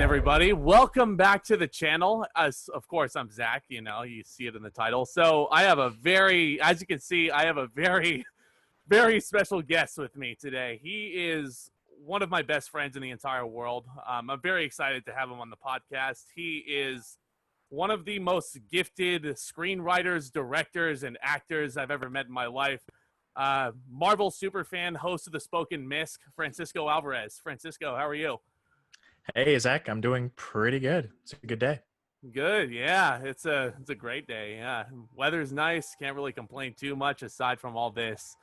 everybody. Welcome back to the channel. Of course, I'm Zach. You see it in the title. So I have as you can see, I have a very, very special guest with me today. He is one of my best friends in the entire world. I'm very excited to have him on the podcast. He is one of the most gifted screenwriters, directors, and actors I've ever met in my life. Marvel superfan, host of the Spoken Misc, Francisco Alvarez. Francisco, how are you? Hey, Zach, I'm doing pretty good. It's a good day. Good, yeah. It's a great day, yeah. Weather's nice. Can't really complain too much aside from all this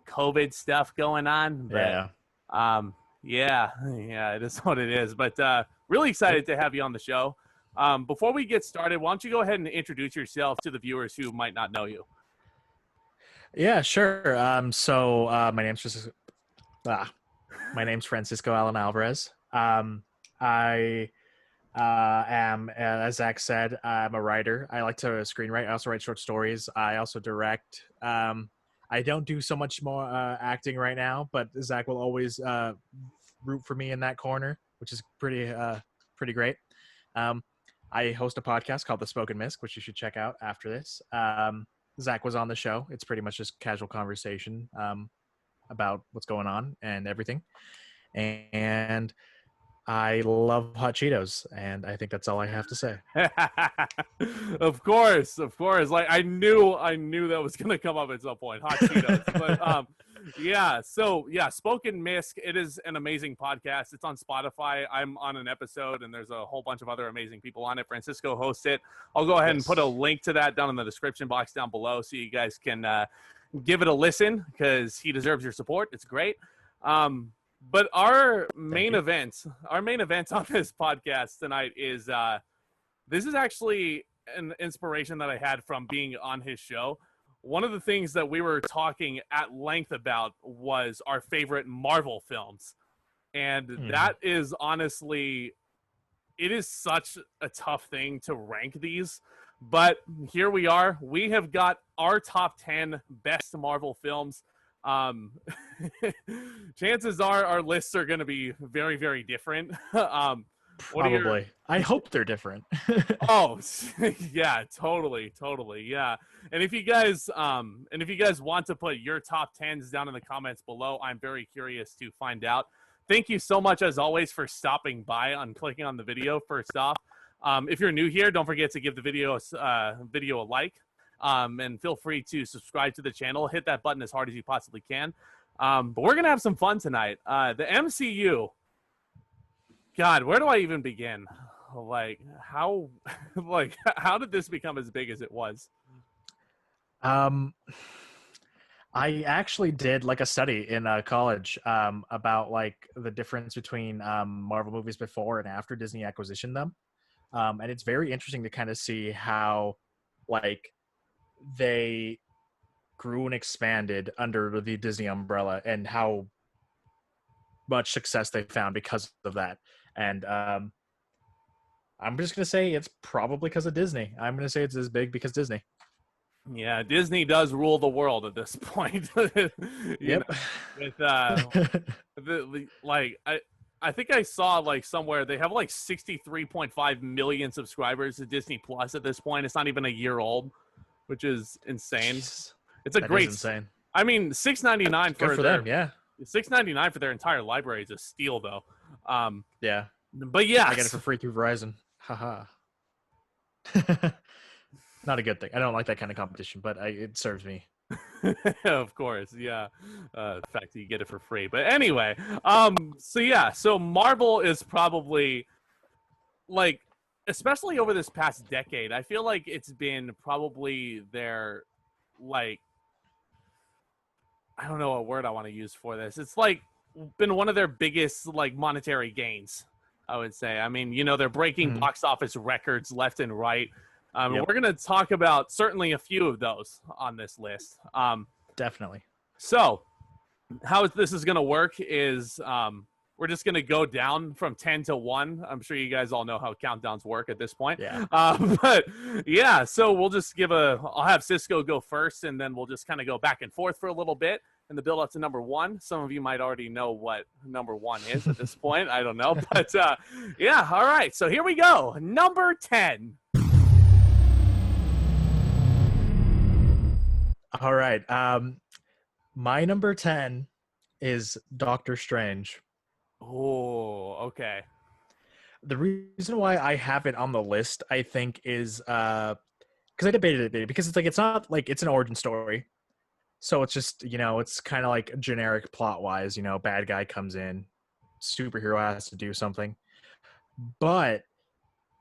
COVID stuff going on. But, yeah. It is what it is. But really excited to have you on the show. Before we get started, why don't you go ahead and introduce yourself to the viewers who might not know you? Yeah, sure. My name's Francisco Alan Alvarez. I am, as Zach said, I'm a writer. I like to screenwrite. I also write short stories. I also direct. I don't do so much more acting right now, but Zach will always root for me in that corner, which is pretty great. I host a podcast called the Spoken Misc, which you should check out after this. Zach was on the show. It's pretty much just casual conversation about what's going on and everything. And I love hot Cheetos, and I think that's all I have to say. Of course. Like I knew that was gonna come up at some point. Hot Cheetos, but Spoken Misc. It is an amazing podcast. It's on Spotify. I'm on an episode, and there's a whole bunch of other amazing people on it. Francisco hosts it. I'll go ahead and put a link to that down in the description box down below, so you guys can give it a listen because he deserves your support. It's great. But our main event on this podcast tonight is this is actually an inspiration that I had from being on his show. One of the things that we were talking at length about was our favorite Marvel films. And that is honestly, it is such a tough thing to rank these. But here we are. We have got our top 10 best Marvel films. Chances are our lists are going to be very, very different. Probably. I hope they're different. Oh, yeah, totally, yeah. And if you guys want to put your top 10s down in the comments below, I'm very curious to find out. Thank you so much, as always, for stopping by and clicking on the video. First off, if you're new here, don't forget to give the video a like. And feel free to subscribe to the channel. Hit that button as hard as you possibly can. But we're going to have some fun tonight. The MCU. God, where do I even begin? How did this become as big as it was? I actually did a study in college about the difference between Marvel movies before and after Disney acquisition them. And it's very interesting to kind of see how they grew and expanded under the Disney umbrella and how much success they found because of that. And I'm just going to say it's probably because of Disney. I'm going to say it's as big because Disney. Yeah, Disney does rule the world at this point. Yep. I think I saw somewhere they have 63.5 million subscribers to Disney Plus at this point. It's not even a year old, which is insane. Jeez, it's a great, insane. I mean, $6.99 for them, yeah. $6.99 for their entire library is a steal, though. Yeah, but yeah, I get it for free through Verizon. Haha. Not a good thing. I don't like that kind of competition, but it serves me. Of course, yeah. The fact that you get it for free, but anyway, so Marvel is probably especially over this past decade, I feel like it's been probably their, I don't know what word I want to use for this. It's been one of their biggest, monetary gains, I would say. I mean, they're breaking box office records left and right. We're going to talk about certainly a few of those on this list. Definitely. So how this is going to work is we're just going to go down from 10 to 1. I'm sure you guys all know how countdowns work at this point. Yeah. But yeah, so we'll just I'll have Cisco go first, and then we'll just kind of go back and forth for a little bit. in the build up to number 1. Some of you might already know what number 1 is at this point. I don't know. But yeah, all right. So here we go. Number 10. All right. My number 10 is Doctor Strange. Oh, okay. The reason why I have it on the list, I think, is because I debated it, because it's not like it's an origin story. So it's just, it's kind of like generic plot wise, bad guy comes in, superhero has to do something. But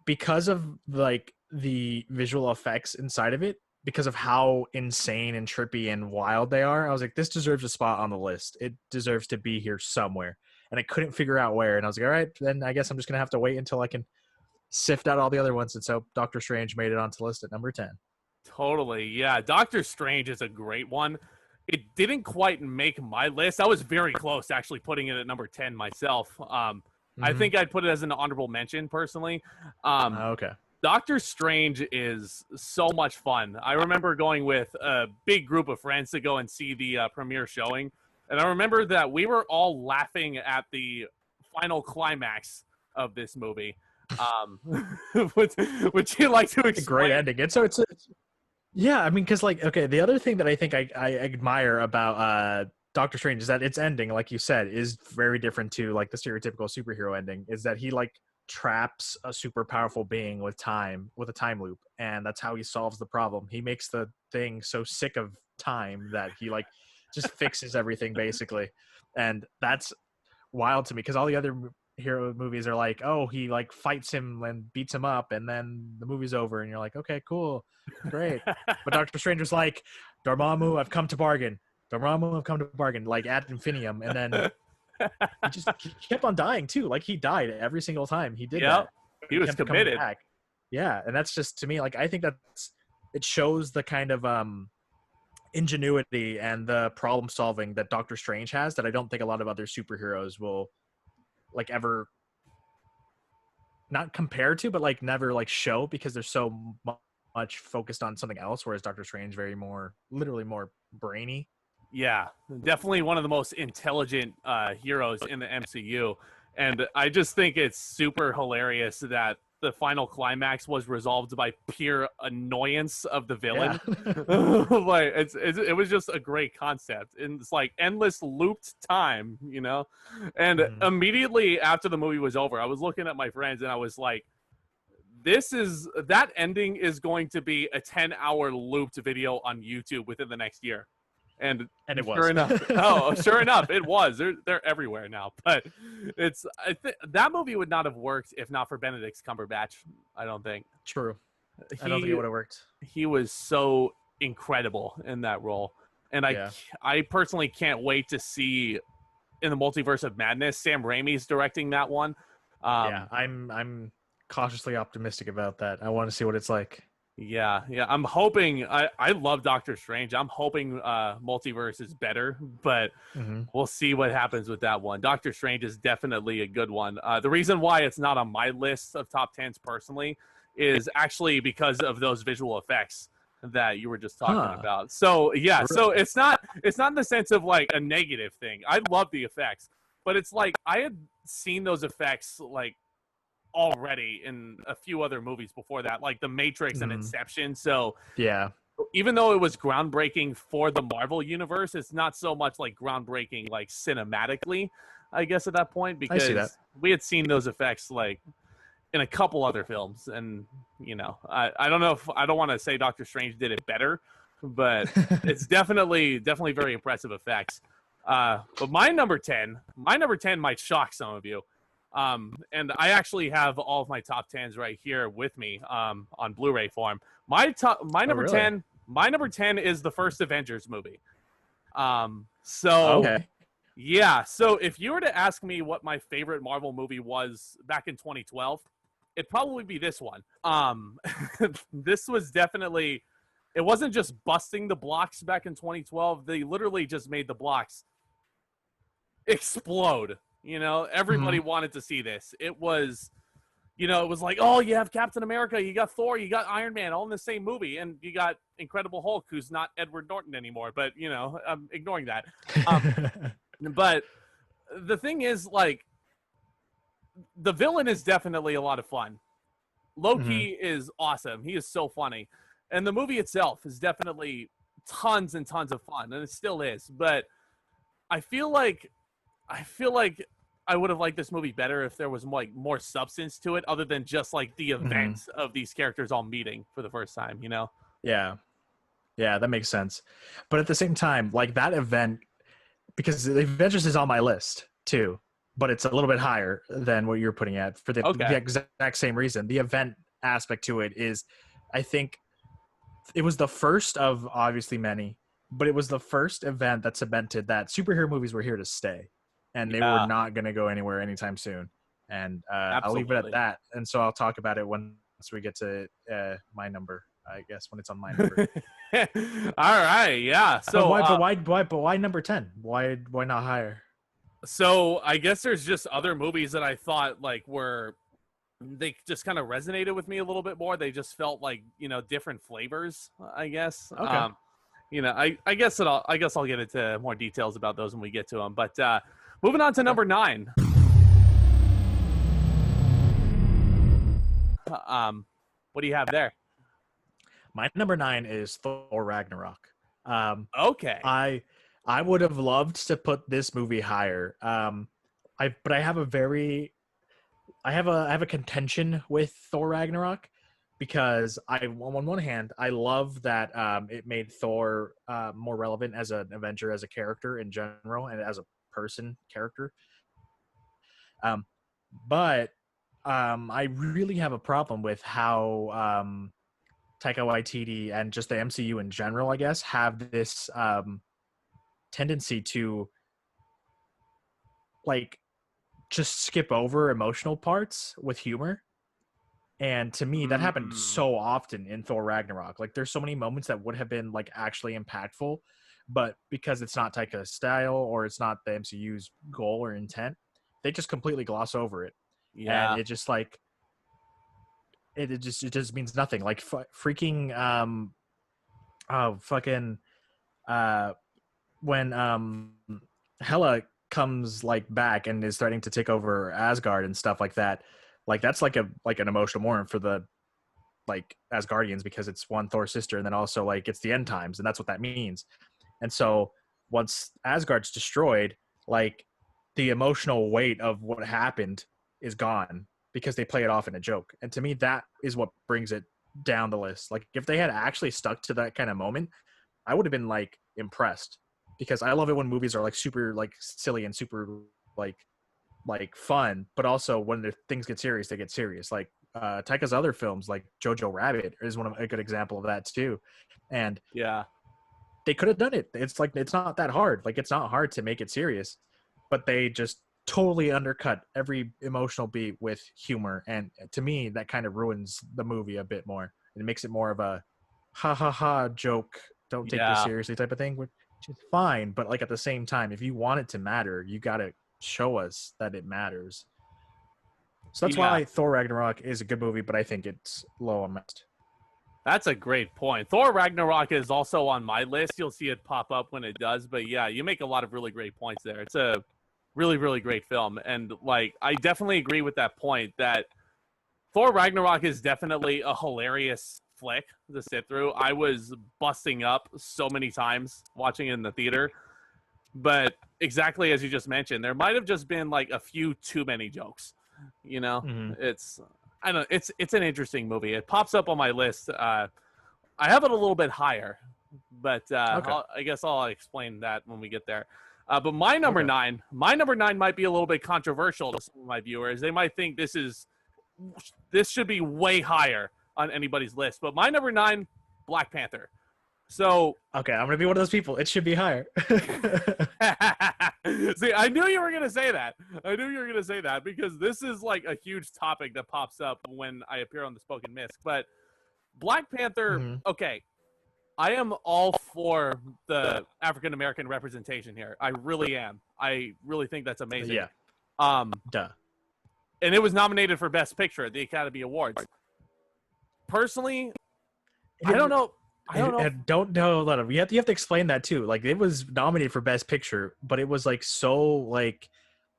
because of like the visual effects inside of it, because of how insane and trippy and wild they are, I was like, this deserves a spot on the list. It deserves to be here somewhere. And I couldn't figure out where. And I was like, all right, then I guess I'm just going to have to wait until I can sift out all the other ones. And so Doctor Strange made it onto the list at number 10. Totally. Yeah. Doctor Strange is a great one. It didn't quite make my list. I was very close to actually putting it at number 10 myself. I think I'd put it as an honorable mention personally. Okay. Doctor Strange is so much fun. I remember going with a big group of friends to go and see the premiere showing. And I remember that we were all laughing at the final climax of this movie. Would you like to explain? It's a great ending. Yeah, I mean, because the other thing that I think I admire about Doctor Strange is that its ending, like you said, is very different to like the stereotypical superhero ending. Is that he like traps a super powerful being with a time loop, and that's how he solves the problem. He makes the thing so sick of time that he like just fixes everything basically, and that's wild to me because all the other hero movies are like, oh, he like fights him and beats him up, and then the movie's over, and you're like, okay, cool, great. But Doctor Strange was like, Dormammu, I've come to bargain. Dormammu, I've come to bargain, like ad infinitum, and then he kept on dying too. Like he died every single time he did that. He was committed. Yeah, and that's just, to me, like I think it shows the kind of ingenuity and the problem solving that Doctor Strange has that I don't think a lot of other superheroes will like ever not compare to, but like never like show, because they're so much focused on something else, whereas Doctor Strange literally more brainy. Yeah, definitely one of the most intelligent heroes in the MCU. And I just think it's super hilarious that the final climax was resolved by pure annoyance of the villain. Yeah. Like it was just a great concept. And it's like endless looped time, And immediately after the movie was over, I was looking at my friends and I was like, that ending is going to be a 10-hour looped video on YouTube within the next year. And it was. Sure enough, it was. They're everywhere now. But that movie would not have worked if not for Benedict Cumberbatch. I don't think. True. I don't think it would have worked. He was so incredible in that role, and I personally can't wait to see in the Multiverse of Madness. Sam Raimi's directing that one. I'm cautiously optimistic about that. I want to see what it's like. Yeah. I'm hoping. I love Doctor Strange. I'm hoping Multiverse is better, but we'll see what happens with that one. Doctor Strange is definitely a good one. The reason why it's not on my list of top 10s personally is actually because of those visual effects that you were just talking about. So so it's not in the sense of like a negative thing. I love the effects, but it's like I had seen those effects like already in a few other movies before that, like The Matrix and Inception. So yeah, even though it was groundbreaking for the Marvel universe, it's not so much like groundbreaking like cinematically, I guess, at that point, because we had seen those effects like in a couple other films. And I don't know if I don't want to say Doctor Strange did it better, but it's definitely very impressive effects. But my number 10 might shock some of you. And I actually have all of my top 10s right here with me on Blu-ray form. My number 10 is the first Avengers movie. Yeah, so if you were to ask me what my favorite Marvel movie was back in 2012, it'd probably be this one. This was definitely, it wasn't just busting the blocks back in 2012. They literally just made the blocks explode. Everybody wanted to see this. It was you know, it was like, oh, you have Captain America, you got Thor, you got Iron Man, all in the same movie, and you got Incredible Hulk, who's not Edward Norton anymore. But you know, I'm ignoring that. But the thing is, like, the villain is definitely a lot of fun. Loki is awesome. He is so funny, and the movie itself is definitely tons and tons of fun, and it still is. But I feel like I would have liked this movie better if there was more substance to it, other than just like the events of these characters all meeting for the first time. You know? Yeah, that makes sense. But at the same time, like that event, because the Avengers is on my list too, but it's a little bit higher than what you're putting at for the exact same reason. The event aspect to it is, I think, it was the first of obviously many, but it was the first event that cemented that superhero movies were here to stay, and they were not going to go anywhere anytime soon. And I'll leave it at that. And so I'll talk about it once we get to my number, I guess, when it's on my number. All right, yeah. So why number 10? Why not higher? So I guess there's just other movies that I thought like they just kind of resonated with me a little bit more. They just felt like, you know, different flavors, I guess. Okay. You know, I guess I'll get into more details about those when we get to them. But moving on to number 9. What do you have there? My number 9 is Thor Ragnarok. Okay. I would have loved to put this movie higher. But I have a contention with Thor Ragnarok, because on one hand, I love that it made Thor more relevant as an Avenger, as a character in general, and as a person character. But I really have a problem with how Taika Waititi and just the MCU in general, I guess, have this tendency to like just skip over emotional parts with humor. And to me, that happened so often in Thor Ragnarok. Like, there's so many moments that would have been like actually impactful, but because it's not Taika's style or it's not the MCU's goal or intent, they just completely gloss over it. Yeah. And it just like it just means nothing. Like when Hela comes like back and is starting to take over Asgard and stuff like that, like that's like an emotional moment for the like Asgardians, because it's one Thor's sister, and then also like it's the end times, and that's what that means. And so once Asgard's destroyed, like the emotional weight of what happened is gone, because they play it off in a joke. And to me, that is what brings it down the list. Like, if they had actually stuck to that kind of moment, I would have been like impressed, because I love it when movies are like super like silly and super like fun, but also when the things get serious, they get serious. Like Taika's other films, like Jojo Rabbit, is a good example of that too. And yeah, they could have done it. It's like, it's not that hard. Like, it's not hard to make it serious, but they just totally undercut every emotional beat with humor. And to me, that kind of ruins the movie a bit more. It makes it more of a ha ha ha joke, don't take this seriously type of thing, which is fine. But like, at the same time, if you want it to matter, you got to show us that it matters. So that's why Thor Ragnarok is a good movie, but I think it's low on my list. That's a great point. Thor Ragnarok is also on my list. You'll see it pop up when it does. But yeah, you make a lot of really great points there. It's a really, really great film. And like, I definitely agree with that point that Thor Ragnarok is definitely a hilarious flick to sit through. I was busting up so many times watching it in the theater. But exactly as you just mentioned, there might have just been like a few too many jokes. You know, it's an interesting movie. It pops up on my list. I have it a little bit higher, but I guess I'll explain that when we get there. But my number 9 might be a little bit controversial to some of my viewers. They might think this should be way higher on anybody's list. But my number 9, Black Panther. So okay, I'm gonna be one of those people. It should be higher. See, I knew you were gonna say that because this is like a huge topic that pops up when I appear on the Spoken Misc. But Black Panther, okay, I am all for the African American representation here. I really am. I really think that's amazing. Yeah. Duh. and it was nominated for Best Picture at the Academy Awards. Personally, I don't know. I don't know. You have to explain that too. Like, it was nominated for Best Picture, but it was like so like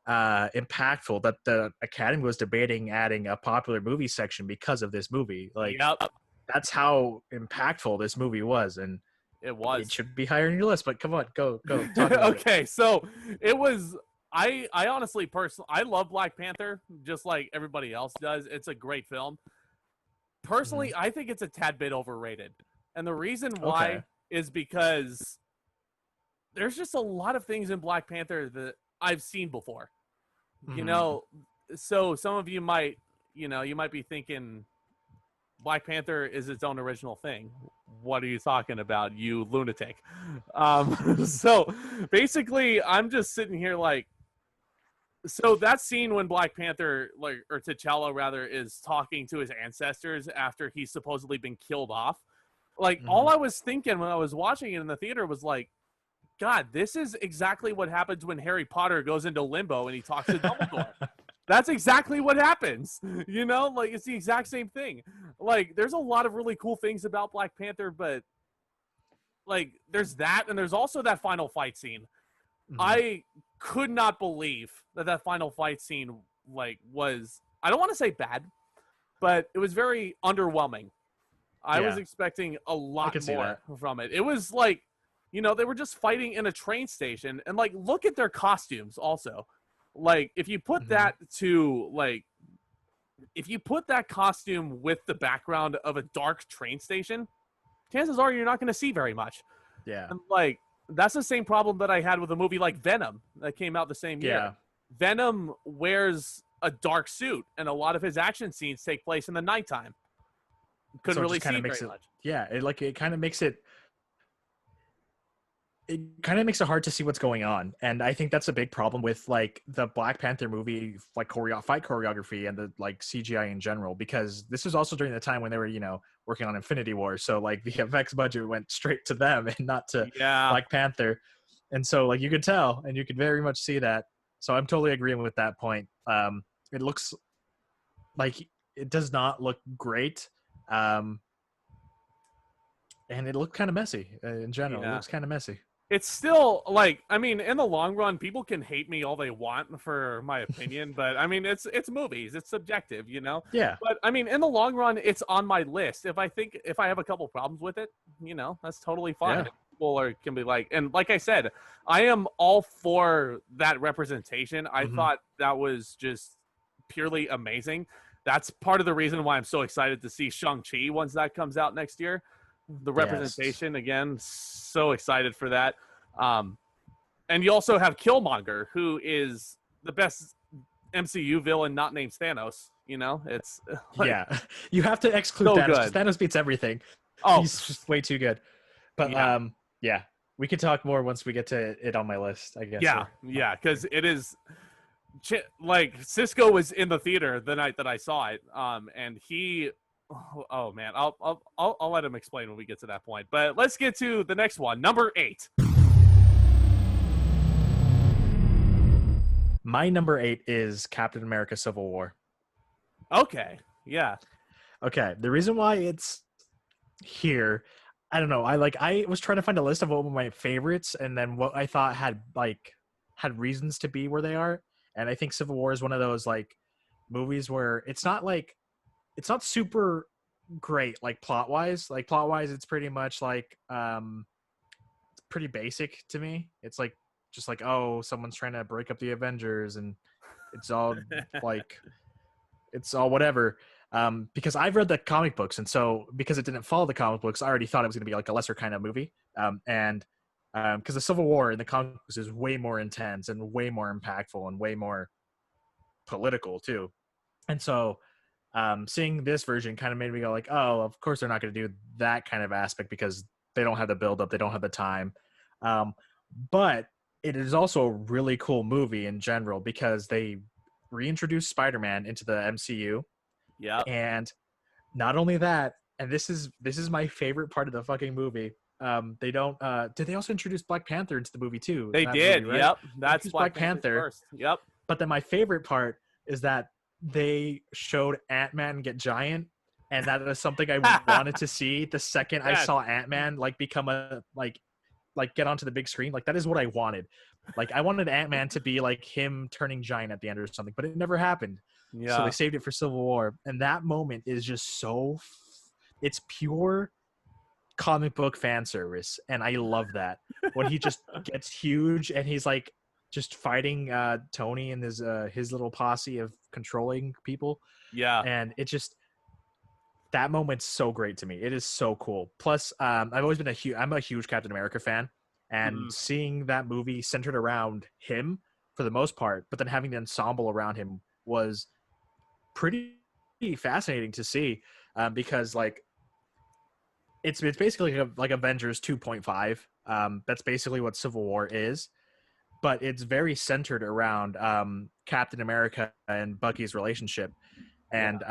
impactful that the Academy was debating adding a popular movie section because of this movie. Like, that's how impactful this movie was, and it should be higher on your list. But come on, go talk about okay, so it was. I honestly, personally, I love Black Panther just like everybody else does. It's a great film. Personally, I think it's a tad bit overrated. And the reason why is because there's just a lot of things in Black Panther that I've seen before. You know, so some of you might, you might be thinking Black Panther is its own original thing. What are you talking about, you lunatic? So basically, I'm just sitting here like, so that scene when Black Panther, like, or T'Challa rather, is talking to his ancestors after he's supposedly been killed off. Like, all I was thinking when I was watching it in the theater was like, God, this is exactly what happens when Harry Potter goes into limbo and he talks to Dumbledore. That's exactly what happens. Like, it's the exact same thing. Like, there's a lot of really cool things about Black Panther, but like, there's that, and there's also that final fight scene. I could not believe that final fight scene, like, was, I don't want to say bad, but it was very underwhelming. I was expecting a lot more from it. It was like, they were just fighting in a train station, and like, look at their costumes also. Like, if you put that to, like, if you put that costume with the background of a dark train station, chances are you're not going to see very much. Yeah. And like, that's the same problem that I had with a movie like Venom that came out the same year. Yeah. Venom wears a dark suit, and a lot of his action scenes take place in the nighttime. Couldn't really see very much. Yeah, it kind of makes it hard to see what's going on, and I think that's a big problem with like the Black Panther movie, like fight choreography and the like CGI in general, because this was also during the time when they were working on Infinity War, so like the effects budget went straight to them and not to Black Panther, and so like you could tell and you could very much see that. So I'm totally agreeing with that point. It looks like it does not look great. And it looked kind of messy in general. It looks kind of messy. It's still like, I mean, in the long run, people can hate me all they want for my opinion, but I mean, it's movies, it's subjective, Yeah. But I mean, in the long run, it's on my list. If I have a couple problems with it, that's totally fine. Yeah. People can be like, and like I said, I am all for that representation. I thought that was just purely amazing. That's part of the reason why I'm so excited to see Shang-Chi once that comes out next year. The representation, again, so excited for that. And you also have Killmonger, who is the best MCU villain not named Thanos. It's like, you have to exclude so Thanos. Good. Thanos beats everything. He's just way too good. But we could talk more once we get to it on my list, I guess. Yeah, because it is. Like, Cisco was in the theater the night that I saw it, and he, oh man, I'll let him explain when we get to that point. But let's get to the next one, number 8. My number 8 is Captain America: Civil War. Okay, yeah. Okay, the reason why it's here, I don't know. I was trying to find a list of what were my favorites, and then what I thought had reasons to be where they are. And I think Civil War is one of those like movies where it's not super great, like plot wise. Like plot wise, it's pretty much like it's pretty basic to me. It's like just like, oh, someone's trying to break up the Avengers, and it's all like it's all whatever. Because I've read the comic books, and so because it didn't follow the comic books, I already thought it was going to be like a lesser kind of movie. Because the Civil War in the comic books is way more intense and way more impactful and way more political too. And so seeing this version kind of made me go like, oh, of course they're not going to do that kind of aspect because they don't have the build up, they don't have the time. But it is also a really cool movie in general because they reintroduced Spider-Man into the MCU. Yeah. And not only that, and this is my favorite part of the fucking movie. They don't. Did they also introduce Black Panther into the movie too? They did. Movie, right? Yep. That's Black Panther. First. Yep. But then my favorite part is that they showed Ant-Man get giant, and that is something I wanted to see the second I saw Ant-Man like become a like get onto the big screen. Like that is what I wanted. Like I wanted Ant-Man to be like him turning giant at the end or something, but it never happened. So they saved it for Civil War, and that moment is just so it's pure comic book fan service, and I love that when he just gets huge and he's like just fighting Tony and his little posse of controlling people. And it just that moment's so great to me. It is so cool. Plus I've always been I'm a huge Captain America fan, and seeing that movie centered around him for the most part, but then having the ensemble around him was pretty fascinating to see, because like it's basically like Avengers 2.5. That's basically what Civil War is, but it's very centered around Captain America and Bucky's relationship, and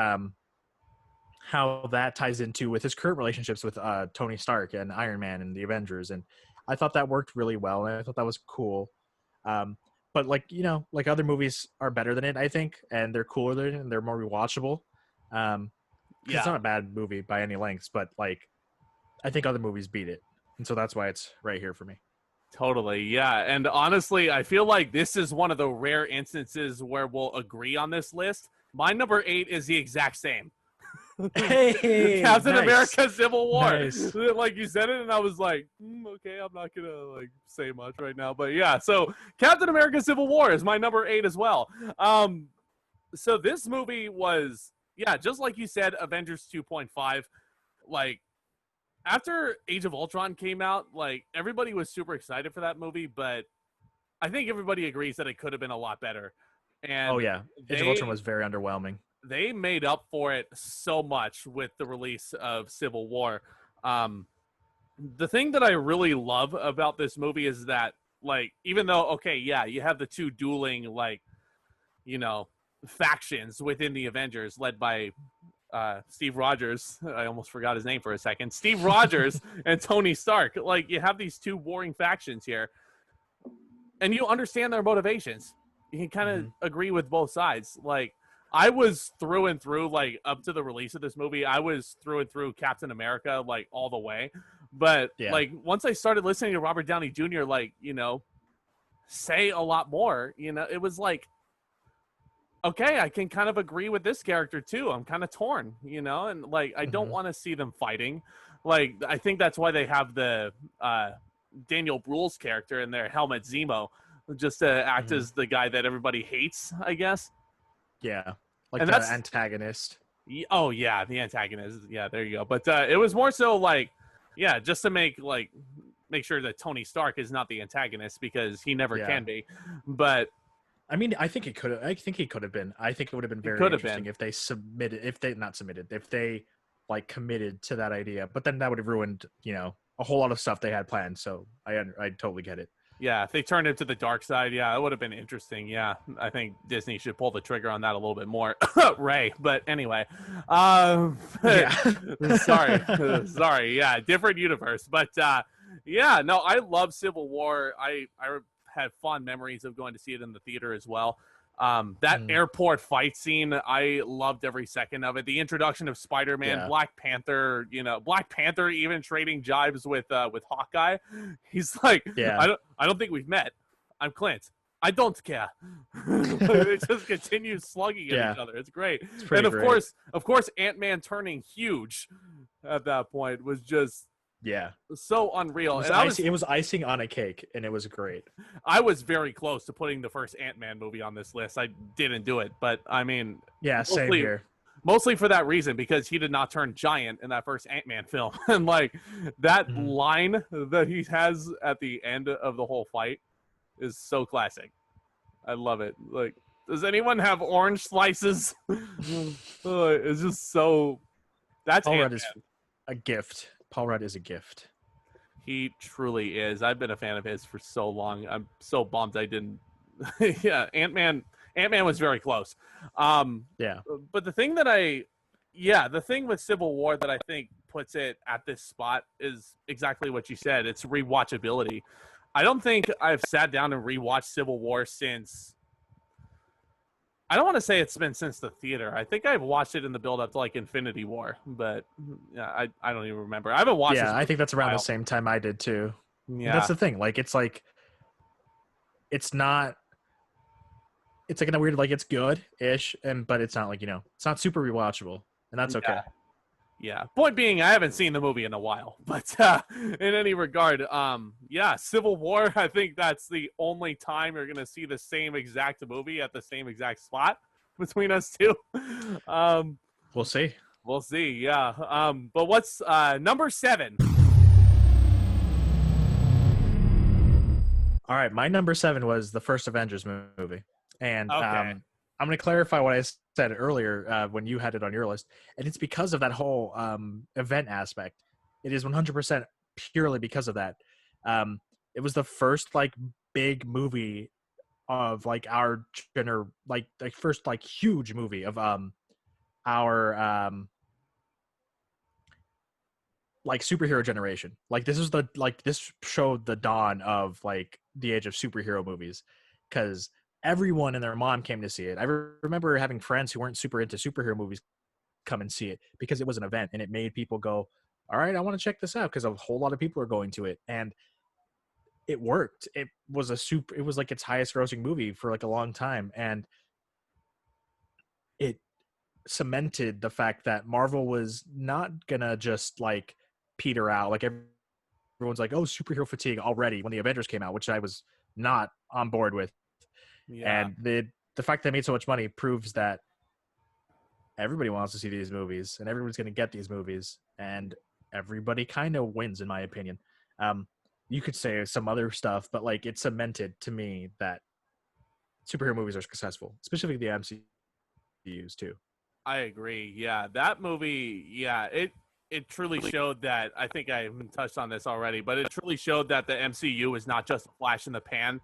how that ties into with his current relationships with Tony Stark and Iron Man and the Avengers. And I thought that worked really well, and I thought that was cool. But like, you know, like other movies are better than it, I think, and they're cooler than it, and they're more rewatchable. It's not a bad movie by any lengths, but like I think other movies beat it, and so that's why it's right here for me. Totally, yeah. And honestly, I feel like this is one of the rare instances where we'll agree on this list. My number 8 is the exact same. Hey, Captain America Civil War. Nice. Like you said it, and I was like, okay, I'm not gonna like say much right now, but yeah. So Captain America Civil War is my number 8 as well. So this movie was, just like you said, Avengers 2.5. Like after Age of Ultron came out, like everybody was super excited for that movie, but I think everybody agrees that it could have been a lot better. And Age of Ultron was very underwhelming. They made up for it so much with the release of Civil War. The thing that I really love about this movie is that, like, even though, you have the two dueling, like, you know, factions within the Avengers led by Steve Rogers. I almost forgot his name for a second. Steve Rogers and Tony Stark. Like, you have these two warring factions here, and you understand their motivations. You can kind of agree with both sides. Like, I was through and through, like, up to the release of this movie, I was through and through Captain America, like, all the way. But, like, once I started listening to Robert Downey Jr., like, you know, say a lot more, you know, it was like, okay, I can kind of agree with this character, too. I'm kind of torn, you know? And, like, I don't want to see them fighting. Like, I think that's why they have the Daniel Bruhl's character in their Helmet Zemo, just to act as the guy that everybody hates, I guess. Yeah, like and the antagonist. Oh, yeah, the antagonist. Yeah, there you go. But it was more so like, just to make sure that Tony Stark is not the antagonist, because he never can be. But I mean, I think he could have been. I think it would have been very interesting if they like committed to that idea. But then that would have ruined, you know, a whole lot of stuff they had planned. So I totally get it. Yeah, if they turned it to the dark side, it would have been interesting. Yeah, I think Disney should pull the trigger on that a little bit more. Ray, but anyway. Sorry. Yeah, different universe. But, no, I love Civil War. I had fond memories of going to see it in the theater as well. That airport fight scene, I loved every second of it. The introduction of Spider-Man, Black Panther, Black Panther even trading jibes with Hawkeye. He's like, I don't think we've met. I'm Clint. I don't care. It just continues slugging at each other. It's great. And of course, Ant-Man turning huge at that point was just so unreal. It was icing on a cake, and it was great. I was very close to putting the first Ant-Man movie on this list. I didn't do it, but I mean, same here. Mostly for that reason, because he did not turn giant in that first Ant-Man film. And like that line that he has at the end of the whole fight is so classic. I love it. Like, does anyone have orange slices? It's just so. That's Paul Rudd is a gift. Paul Rudd is a gift. He truly is. I've been a fan of his for so long. I'm so bummed I didn't. Ant-Man was very close. But the thing with Civil War that I think puts it at this spot is exactly what you said. It's rewatchability. I don't think I've sat down and rewatched Civil War since I don't want to say it's been since the theater. I think I've watched it in the build up to like Infinity War, but yeah, I don't even remember. I haven't watched this Yeah, I movie think that's in a around the while. same time I did too. And that's Yeah, the thing. Like it's like it's not it's like in a weird like it's good ish and but it's not like, it's not super rewatchable. And that's yeah, okay. yeah. Point being, I haven't seen the movie in a while, but in any regard, yeah, Civil War. I think that's the only time you're gonna see the same exact movie at the same exact spot between us two. Um, We'll see. we'll see. Yeah. But what's number 7? All right, my number 7 was the first Avengers movie. And Okay. I'm going to clarify what I said earlier when you had it on your list. And it's because of that whole event aspect. It is 100% purely because of that. It was the first like big movie of like our like first like huge movie of our like superhero generation. Like this is the like this showed the dawn of like the age of superhero movies because everyone and their mom came to see it. I remember having friends who weren't super into superhero movies come and see it because it was an event and it made people go, all right, I want to check this out because a whole lot of people are going to it. And it worked. It was like its highest grossing movie for like a long time. And it cemented the fact that Marvel was not gonna just like peter out. Like everyone's like, oh, superhero fatigue already when the Avengers came out, which I was not on board with. Yeah. And the fact that they made so much money proves that everybody wants to see these movies and everyone's going to get these movies and everybody kind of wins in my opinion. You could say some other stuff, but like it cemented to me that superhero movies are successful, especially the MCUs too. I agree. Yeah, that movie. Yeah, it truly showed that. I think I even touched on this already, but it truly showed that the MCU is not just a flash in the pan.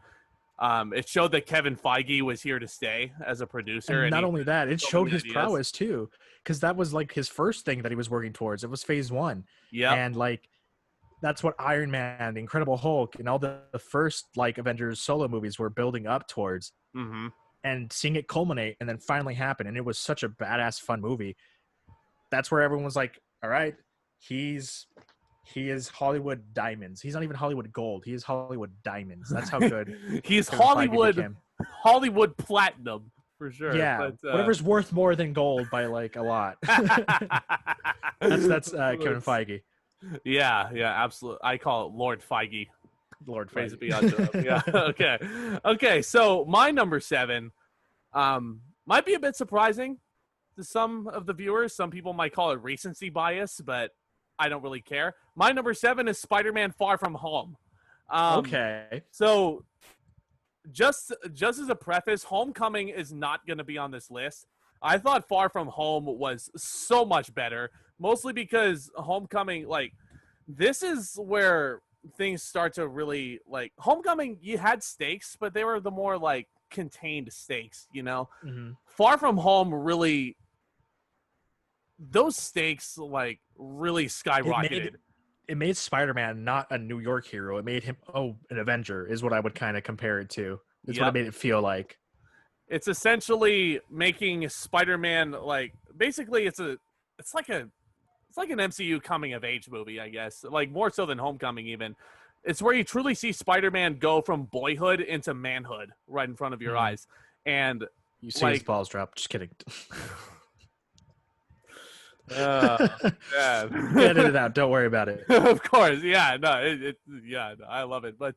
It showed that Kevin Feige was here to stay as a producer, And and not he only had that, it so showed many his ideas. prowess too, because that was like his first thing that he was working towards. It was phase one. Yep. And like that's what Iron Man, the Incredible Hulk, and all the first like Avengers solo movies were building up towards. Mm-hmm. And seeing it culminate and then finally happen, and it was such a badass fun movie. That's where everyone was like, all right, he is Hollywood diamonds. He's not even Hollywood gold. He is Hollywood diamonds. That's how good He's Kevin Feige Hollywood became. Platinum for sure. Yeah, But whatever's worth more than gold by like a lot. that's Kevin Feige, yeah, yeah, absolutely. I call it Lord Feige. Lord Praise Feige. be unto him. Yeah. Okay. Okay. So my number 7 might be a bit surprising to some of the viewers. Some people might call it recency bias, but I don't really care. My number 7 is Spider-Man: Far From Home. Okay. So just as a preface, Homecoming is not going to be on this list. I thought Far From Home was so much better, mostly because Homecoming, like, this is where things start to really, like, Homecoming, you had stakes, but they were the more, like, contained stakes, you know? Mm-hmm. Far From Home really, those stakes, like, really It skyrocketed. made Spider-Man not a New York hero. It made him an Avenger is what I would kind of compare it to. It's what it Yep. made it feel like. It's essentially making Spider-Man, like, basically it's like an MCU coming of age movie, I guess. Like more so than Homecoming even. It's where you truly see Spider-Man go from boyhood into manhood right in front of your Mm-hmm. eyes. And You see his like balls drop. Just kidding. man. Edit it out. Don't worry about it. Of course. Yeah, no, yeah, no, I love it. But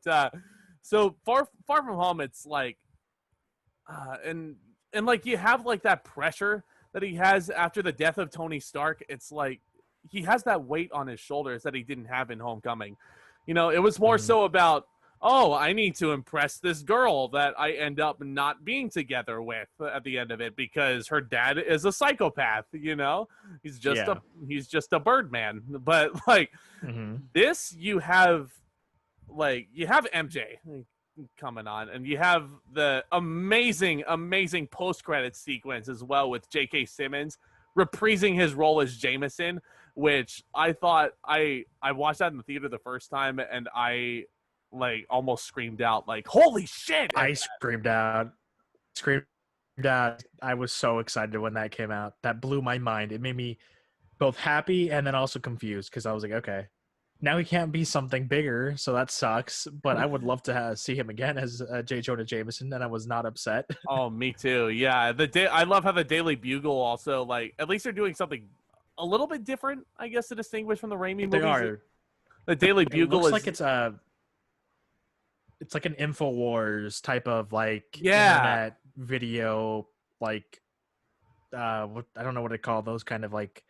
so far from home, it's like and like you have like that pressure that he has after the death of Tony Stark. It's like he has that weight on his shoulders that he didn't have in Homecoming. You know, it was more Mm-hmm. so about, oh, I need to impress this girl that I end up not being together with at the end of it because her dad is a psychopath, you know? He's just Yeah. he's just a Birdman. But like Mm-hmm. this you have MJ coming on, and you have the amazing post-credit sequence as well with J.K. Simmons reprising his role as Jameson, which I thought I watched that in the theater the first time, and I like almost screamed out like, "Holy shit!" I screamed out. Screamed I was so excited when that came out. That blew my mind. It made me both happy and then also confused because I was like, okay, now he can't be something bigger, so that sucks. But I would love to see him again as J. Jonah Jameson, and I was not upset. Oh, me too. Yeah, I love how the Daily Bugle also, like, at least they're doing something a little bit different, I guess, to distinguish from the Raimi They movies. are. The Daily It Bugle looks is like it's like an InfoWars type of like yeah, internet video, like what, I don't know what to call those kind of like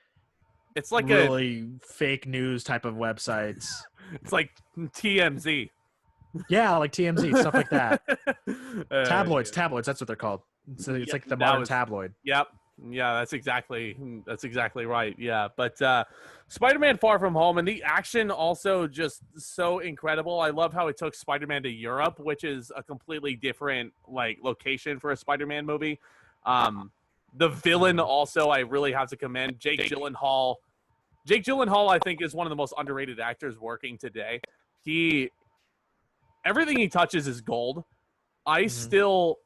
it's like really fake news type of websites. it's like TMZ. Yeah, like TMZ stuff like that. Tabloids, Yeah. tabloids. That's what they're called. It's like the That modern was tabloid. Yep. Yeah, that's exactly right. Yeah, but Spider-Man: Far From Home, and the action also just so incredible. I love how it took Spider-Man to Europe, which is a completely different like location for a Spider-Man movie. The villain also, I really have to commend Jake Gyllenhaal. Jake Gyllenhaal, I think, is one of the most underrated actors working today. Everything he touches is gold. I still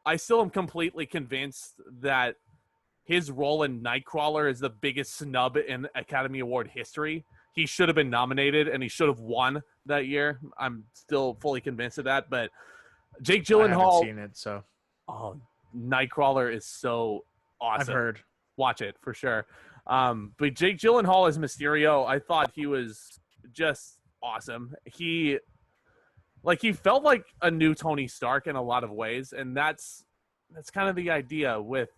am completely convinced that his role in Nightcrawler is the biggest snub in Academy Award history. He should have been nominated and he should have won that year. I'm still fully convinced of that. But Jake Gyllenhaal, I haven't seen it, so Nightcrawler is so awesome. I've heard. Watch it for sure. But Jake Gyllenhaal as Mysterio, I thought he was just awesome. He felt like a new Tony Stark in a lot of ways, and that's kind of the idea with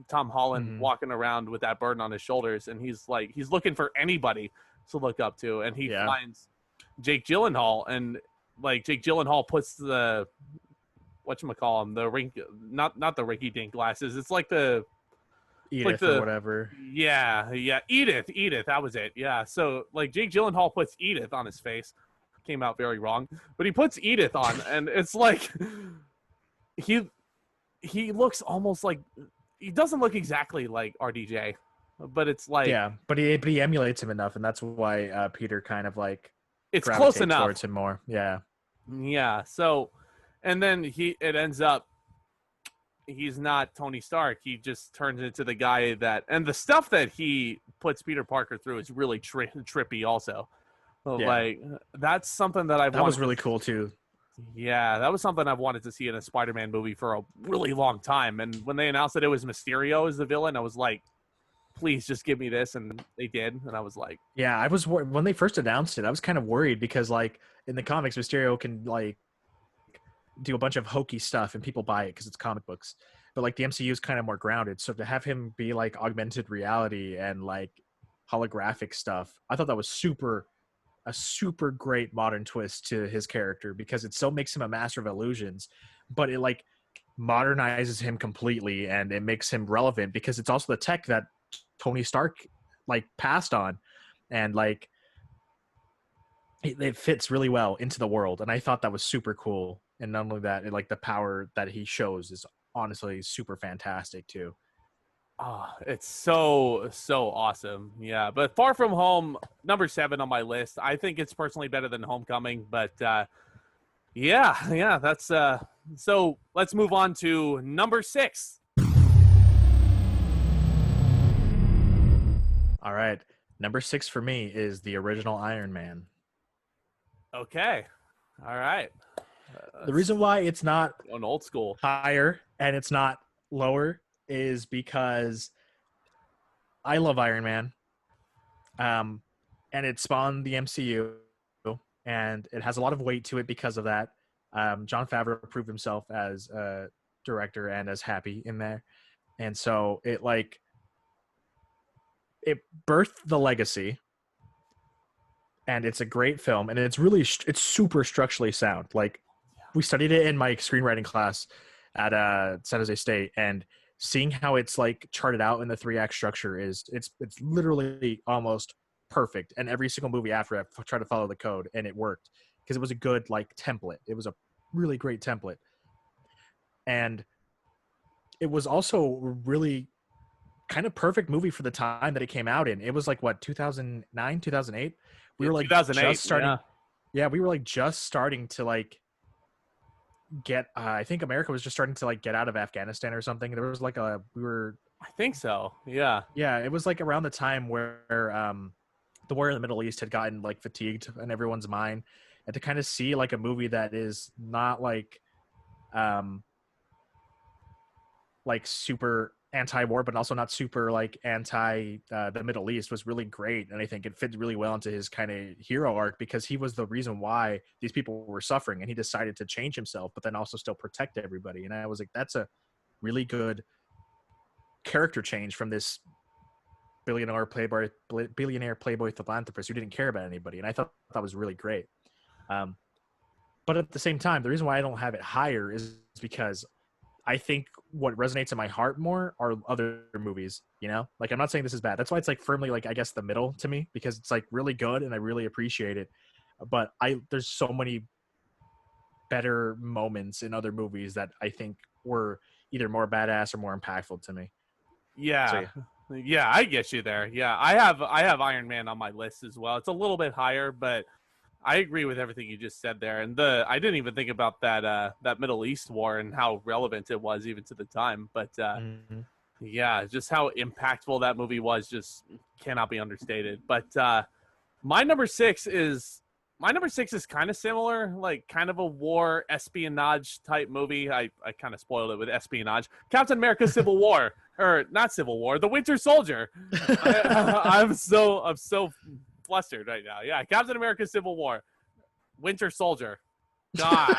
Tom Holland walking around with that burden on his shoulders, and he's looking for anybody to look up to, and he finds Jake Gyllenhaal, and like Jake Gyllenhaal puts the whatchamacallem, the rink, not the rinky dink glasses. It's like the Edith or whatever. Yeah, Edith, that was it. Yeah, so like Jake Gyllenhaal puts Edith on his face. Came out very wrong, but he puts Edith on, and it's like he looks almost like he doesn't look exactly like RDJ, but it's like but he emulates him enough, and that's why Peter kind of like it's close enough towards him more. Yeah. So, and then it ends up he's not Tony Stark. He just turns into the guy and the stuff that he puts Peter Parker through is really trippy also. Like that's something that that was really cool too. Yeah, that was something I've wanted to see in a Spider-Man movie for a really long time. And when they announced that it was Mysterio as the villain, I was like, please just give me this. And they did. And I was like, yeah, I was when they first announced it, I was kind of worried because like in the comics, Mysterio can like do a bunch of hokey stuff and people buy it because it's comic books. But like the MCU is kind of more grounded. So to have him be like augmented reality and like holographic stuff, I thought that was a super great modern twist to his character because it still makes him a master of illusions, but it like modernizes him completely and it makes him relevant because it's also the tech that Tony Stark like passed on, and like it fits really well into the world. And I thought that was super cool. And not only that, like the power that he shows is honestly super fantastic too. Oh, it's so awesome. Yeah, but Far From Home, number 7 on my list. I think it's personally better than Homecoming, but yeah, that's so let's move on to number 6. All right. Number 6 for me is the original Iron Man. Okay. All right. The reason why it's not an old school higher and it's not lower is because I love Iron Man, and it spawned the MCU, and it has a lot of weight to it because of that. Jon Favreau proved himself as a director and as Happy in there, and so it birthed the legacy, and it's a great film, and it's super structurally sound. Like we studied it in my screenwriting class at San Jose State, and seeing how it's like charted out in the 3-act structure it's literally almost perfect. And every single movie after I tried to follow the code, and it worked because it was a good like template. It was a really great template, and it was also really kind of perfect movie for the time that it came out in. It was like what, 2009, 2008. We were like 2008, just starting. Yeah, we were like just starting to like get. I think America was just starting to like get out of Afghanistan or something. There was like I think so. Yeah. yeah, it was like around the time where the war in the Middle East had gotten like fatigued in everyone's mind, and to kind of see like a movie that is not um like super anti-war but also not super like anti the Middle East was really great. And I think it fit really well into his kind of hero arc, because he was the reason why these people were suffering, and he decided to change himself but then also still protect everybody. And I was like, that's a really good character change from this billionaire playboy philanthropist who didn't care about anybody. And I thought that was really great. um but at the same time, the reason why I don't have it higher is because I think what resonates in my heart more are other movies, you know? Like, I'm not saying this is bad. That's why it's like firmly, like, I guess the middle to me, because it's like really good and I really appreciate it. But there's so many better moments in other movies that I think were either more badass or more impactful to me. So Yeah. yeah. Yeah, I get you there. Yeah, I have Iron Man on my list as well. It's a little bit higher, but I agree with everything you just said there. And I didn't even think about that Middle East war and how relevant it was even to the time. But Mm-hmm. yeah, just how impactful that movie was just cannot be understated. But my number six is kind of similar, like kind of a war espionage type movie. I kind of spoiled it with espionage. Captain America Civil War, or not Civil War, The Winter Soldier. I'm so flustered right now. Yeah, Captain America Civil War, Winter Soldier. God,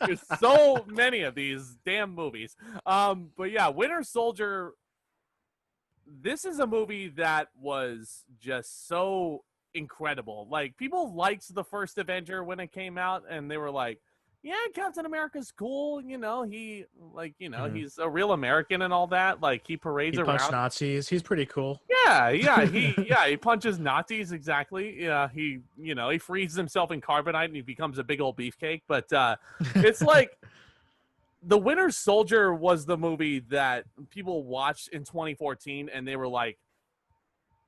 there's so many of these damn movies. But yeah, Winter Soldier. This is a movie that was just so incredible. Like, people liked the first Avenger when it came out, and they were like, yeah, Captain America's cool. Mhm. He's a real American and all that. Like, he parades He punched around. Nazis. He's pretty cool. He punches Nazis, exactly. Yeah, he freezes himself in carbonite and he becomes a big old beefcake. But it's like The Winter Soldier was the movie that people watched in 2014 and they were like,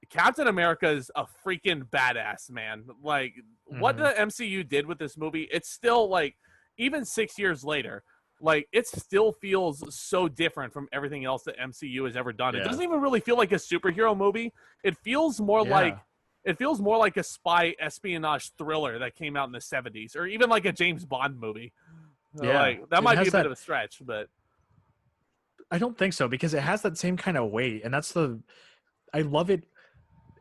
Captain America is a freaking badass, man. Like, what Mhm. the MCU did with this movie, it's still like, even 6 years later, like, it still feels so different from everything else that MCU has ever done. It Yeah. doesn't even really feel like a superhero movie. It feels more like Yeah. a spy espionage thriller that came out in the 70s, or even like a James Bond movie. Yeah. Like, that It might be has a bit that. of a stretch, but I don't think so, because it has that same kind of weight, and that's the. I love it.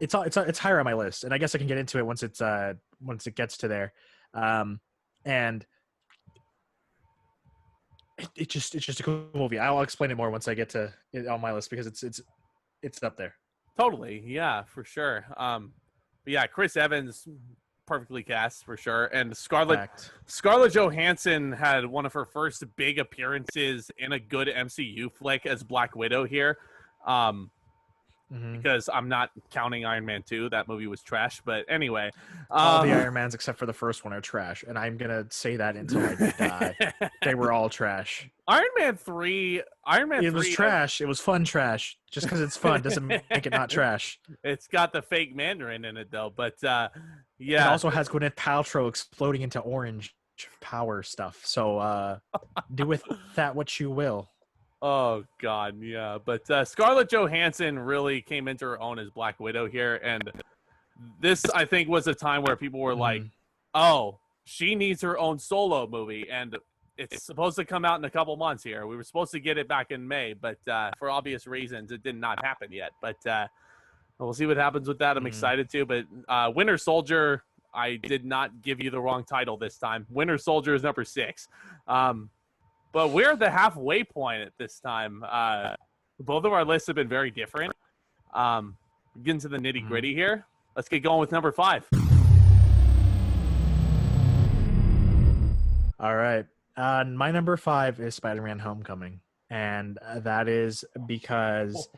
It's higher on my list, and I guess I can get into it once it gets to there. And it's just a cool movie. I'll explain it more once I get to it on my list, because it's up there. totally, yeah, for sure. But yeah, Chris Evans, perfectly cast for sure, and Fact. Scarlett Johansson had one of her first big appearances in a good MCU flick as Black Widow here. Um, Hmm. because I'm not counting Iron Man 2. That movie was trash. But anyway, All the um, Iron Mans except for the first one are trash, and I'm gonna say that until I die. They were all trash. Iron Man 3, Iron Man It was 3, trash. It was fun trash. Just because it's fun doesn't make it not trash. it's got the fake Mandarin in it though. But It yeah. also has Gwyneth Paltrow exploding into orange power stuff. So do with that what you will. Oh God, yeah. But Scarlett Johansson really came into her own as Black Widow here, and this I think was a time where people were like, Mhm. "Oh, she needs her own solo movie," and it's supposed to come out in a couple months here. We were supposed to get it back in May, but for obvious reasons, it did not happen yet. But we'll see what happens with that. I'm Mhm. excited to. But Winter Soldier, I did not give you the wrong title this time. Winter Soldier is number 6. But we're at the halfway point at this time. Both of our lists have been very different. Getting to the nitty Mhm. gritty here. Let's get going with number 5. All right. My number 5 is Spider-Man: Homecoming, and that is because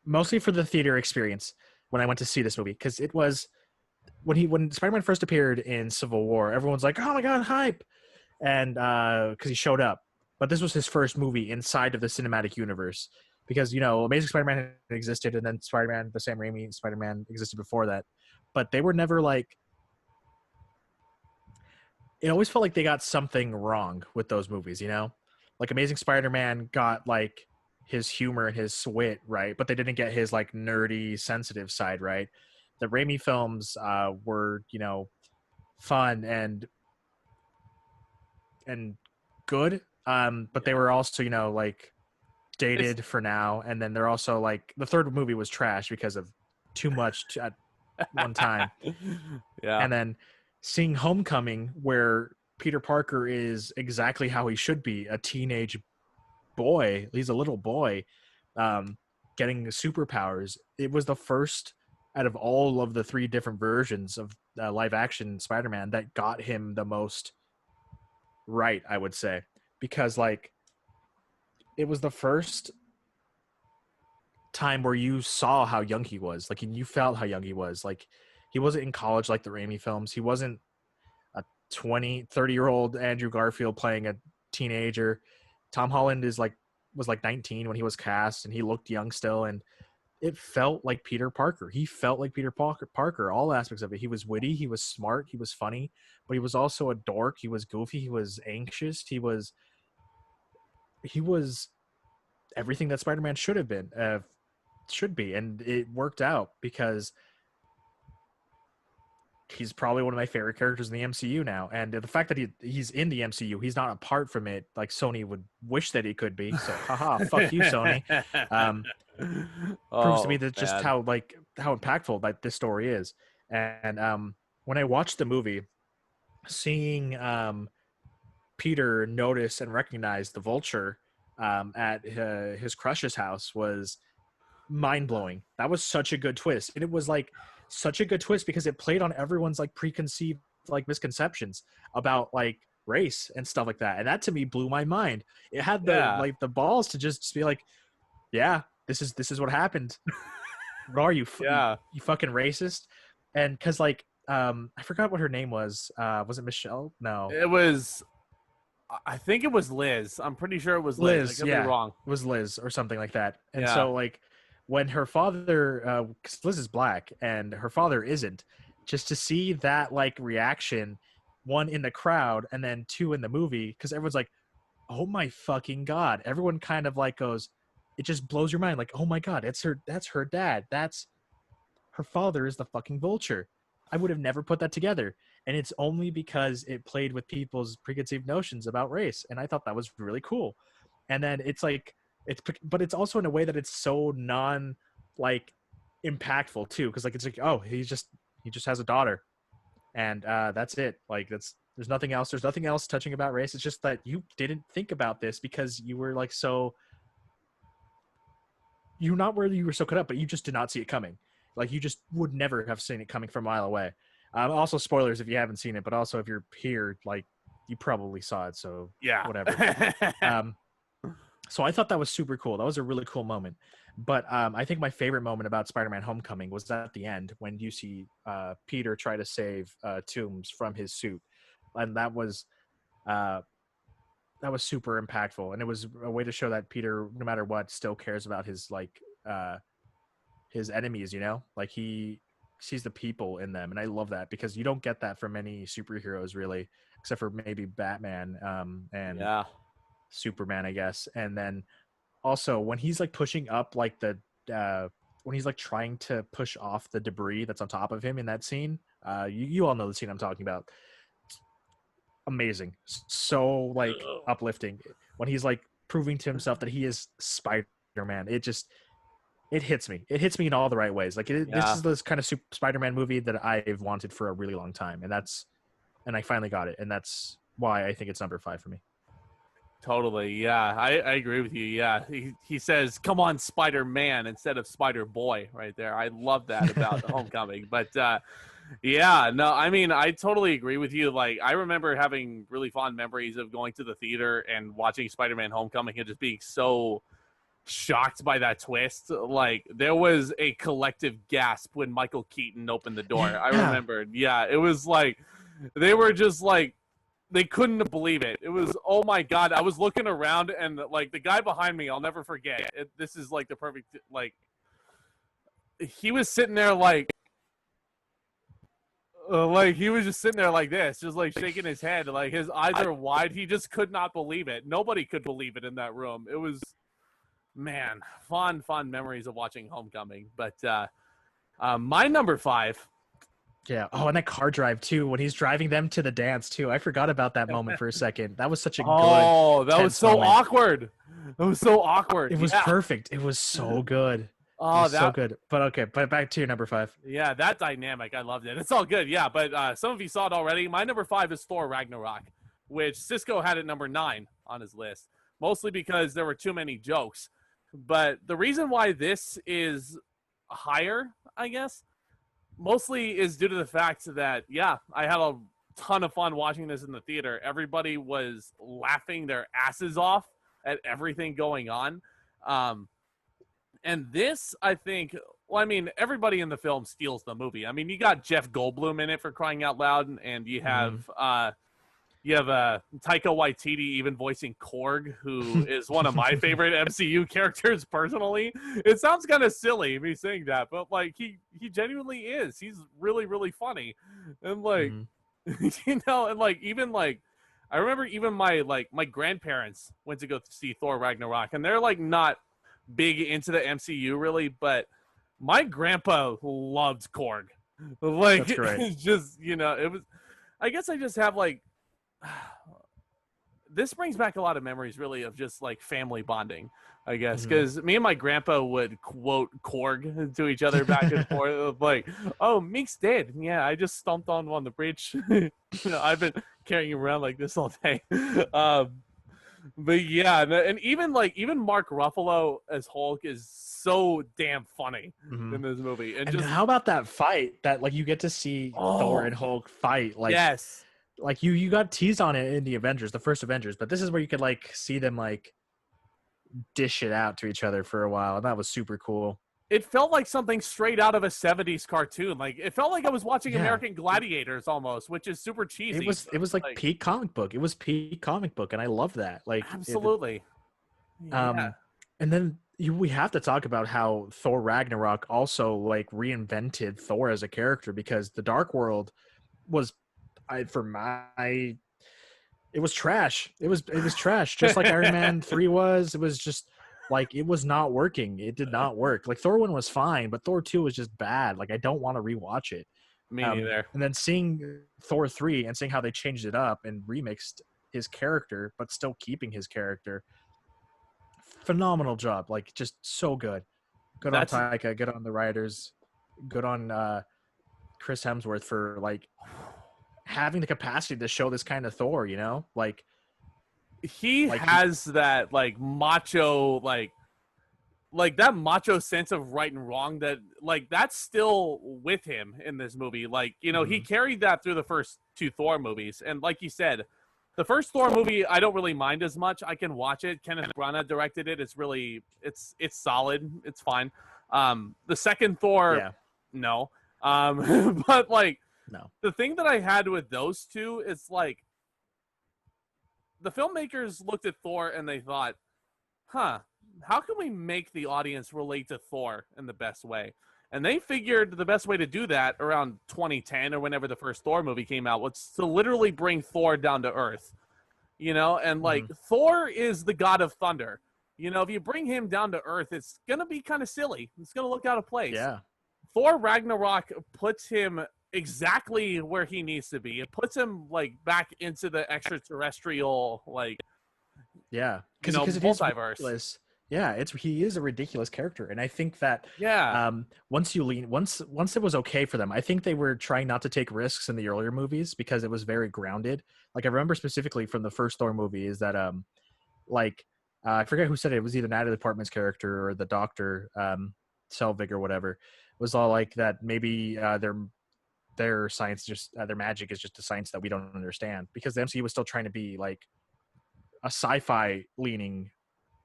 mostly for the theater experience when I went to see this movie, because it was when Spider-Man first appeared in Civil War, everyone's like, "Oh my god, hype!" And because he showed up, but this was his first movie inside of the cinematic universe, because Amazing Spider-Man had existed, and then Spider-Man, the Sam Raimi Spider-Man existed before that, but they were never like it always felt like they got something wrong with those movies, you know? Like Amazing Spider-Man got like his humor and his wit right, but they didn't get his like nerdy, sensitive side right. The Raimi films were, you know, fun and good, but they were also, you know, like dated for now. And then they're also like the third movie was trash because of too much at one time. Yeah. And then seeing Homecoming, where Peter Parker is exactly how he should be, a teenage boy. He's a little boy, getting superpowers. It was the first out of all of the three different versions of live action Spider-Man that got him the most right, I would say, because like it was the first time where you saw how young he was, like, and you felt how young he was. Like, he wasn't in college like the Raimi films. He wasn't a 30-year-old Andrew Garfield playing a teenager. Tom Holland was like 19 when he was cast, and he looked young still, and it felt like Peter Parker. He felt like Peter Parker, all aspects of it. He was witty, he was smart, he was funny, but he was also a dork. He was goofy, he was anxious, he was everything that Spider-Man should have been, should be, and it worked out because he's probably one of my favorite characters in the MCU now. And the fact that he's in the MCU, he's not apart from it like Sony would wish that he could be. So, haha, fuck you, Sony. Proves to me that just how impactful that this story is. And when I watched the movie, seeing Peter notice and recognize the Vulture at his crush's house was mind-blowing. That was such a good twist, and it was like such a good twist because it played on everyone's like preconceived like misconceptions about like race and stuff like that, and that to me blew my mind. It had the the balls to just be like, yeah, this is what happened. What are you, you fucking racist? And because like I forgot what her name was. Was it Michelle? No, it was, I think it was Liz. I'm pretty sure it was Liz. I could be wrong. It was Liz or something like that. And so like when her father, because Liz is black and her father isn't, just to see that like reaction, one in the crowd and then two in the movie, because everyone's like, oh my fucking god. Everyone kind of like goes, it just blows your mind. Like, oh my god, that's her dad. That's her father is the fucking Vulture. I would have never put that together. And it's only because it played with people's preconceived notions about race. And I thought that was really cool. And then it's like, but it's also in a way that it's so non like impactful too. Cause like, it's like, oh, he just has a daughter and that's it. Like there's nothing else. There's nothing else touching about race. It's just that you didn't think about this because you were like, you're not where you were so cut up, but you just did not see it coming. Like you just would never have seen it coming from a mile away. Also spoilers if you haven't seen it, but also if you're here, like you probably saw it. So yeah, whatever. So I thought that was super cool. That was a really cool moment. But I think my favorite moment about Spider-Man Homecoming was at the end when you see Peter try to save Toomes from his suit. And that was super impactful. And it was a way to show that Peter, no matter what, still cares about his like his enemies, you know? Like he sees the people in them. And I love that because you don't get that from any superheroes really, except for maybe Batman and Superman, I guess. And then also when he's like pushing up like the when he's like trying to push off the debris that's on top of him in that scene, you all know the scene I'm talking about. It's amazing, so like uplifting when he's like proving to himself that he is Spider-Man. It hits me in all the right ways. Like this is this kind of Spider-Man movie that I've wanted for a really long time, and I finally got it, and that's why I think it's number 5 for me. Totally. Yeah, I agree with you. Yeah, he says, "Come on, Spider-Man," instead of Spider-Boy right there. I love that about Homecoming. But yeah, no, I mean, I totally agree with you. Like, I remember having really fond memories of going to the theater and watching Spider-Man Homecoming and just being so shocked by that twist. Like, there was a collective gasp when Michael Keaton opened the door. I remembered. Yeah, it was like they were just like, they couldn't believe it. It was, oh my God. I was looking around and like the guy behind me, I'll never forget. This is like the perfect, like, he was sitting there like Like he was just sitting there like this, just like shaking his head, like his eyes are wide. He just could not believe it. Nobody could believe it in that room. It was, man, fond memories of watching Homecoming. But my number 5. Yeah. Oh, and that car drive too, when he's driving them to the dance too. I forgot about that moment for a second. That was such a Oh, good, that was tense so moment. awkward. It was so awkward. It was Yeah. perfect. It was so good. It Oh, was so that. good. But okay, but back to your number 5. Yeah, that dynamic, I loved it. It's all good, yeah. But some of you saw it already. My number 5 is Thor Ragnarok, which Cisco had at number 9 on his list, mostly because there were too many jokes. But the reason why this is higher, I guess, mostly is due to the fact that, yeah, I had a ton of fun watching this in the theater. Everybody was laughing their asses off at everything going on. And this, I think, well, I mean, everybody in the film steals the movie. I mean, you got Jeff Goldblum in it, for crying out loud, and you have Taika Waititi even voicing Korg, who is one of my favorite MCU characters personally. It sounds kind of silly me saying that, but like he genuinely is. He's really, really funny, and like you know, and like even like I remember even my grandparents went to go see Thor Ragnarok, and they're like not big into the MCU really, but my grandpa loved Korg. Like, That's great. it's just, you know, it was. I guess I just have like. This brings back a lot of memories, really, of just like family bonding, I guess, because me and my grandpa would quote Korg to each other back and forth, of like, "Oh, Meek's dead. Yeah, I just stomped on the bridge. You know, I've been carrying him around like this all day." But yeah, and even Mark Ruffalo as Hulk is so damn funny in this movie, and just how about that fight that like you get to see Thor and Hulk fight? Like, yes. Like you got teased on it in the Avengers, the first Avengers, but this is where you could like see them like dish it out to each other for a while, and that was super cool. It felt like something straight out of a 70s cartoon. Like it felt like I was watching American Gladiators almost, which is super cheesy. It was like peak comic book. It was peak comic book, and I love that. Like absolutely. And then we have to talk about how Thor Ragnarok also like reinvented Thor as a character, because the Dark World was it was trash. It was trash, just like Iron Man 3 was. It was just like it was not working. It did not work. Like Thor 1 was fine, but Thor 2 was just bad. Like I don't want to rewatch it. Me neither. And then seeing Thor 3 and seeing how they changed it up and remixed his character, but still keeping his character. Phenomenal job. Like just so good. Good on Taika, good on the writers, good on Chris Hemsworth for like having the capacity to show this kind of Thor, you know, like he has that like macho, like that macho sense of right and wrong that like that's still with him in this movie. Like, you know, he carried that through the first 2 Thor movies. And like you said, the first Thor movie, I don't really mind as much. I can watch it. Kenneth Branagh directed it. It's really, it's solid. It's fine. The second Thor, no. But like, no. The thing that I had with those two is like the filmmakers looked at Thor and they thought, how can we make the audience relate to Thor in the best way? And they figured the best way to do that around 2010 or whenever the first Thor movie came out was to literally bring Thor down to earth, you know? And like Thor is the god of thunder. You know, if you bring him down to earth, it's going to be kind of silly. It's going to look out of place. Yeah. Thor Ragnarok puts him exactly where he needs to be. It puts him like back into the extraterrestrial, like, because multiverse. He is a ridiculous character, and I think that once it was okay for them, I think they were trying not to take risks in the earlier movies because it was very grounded. Like I remember specifically from the first Thor movie is that I forget who said it. It was either Natalie Portman's character or the Doctor Selvig or whatever. It was all like that. Maybe their science their magic is just a science that we don't understand, because the MCU was still trying to be like a sci-fi leaning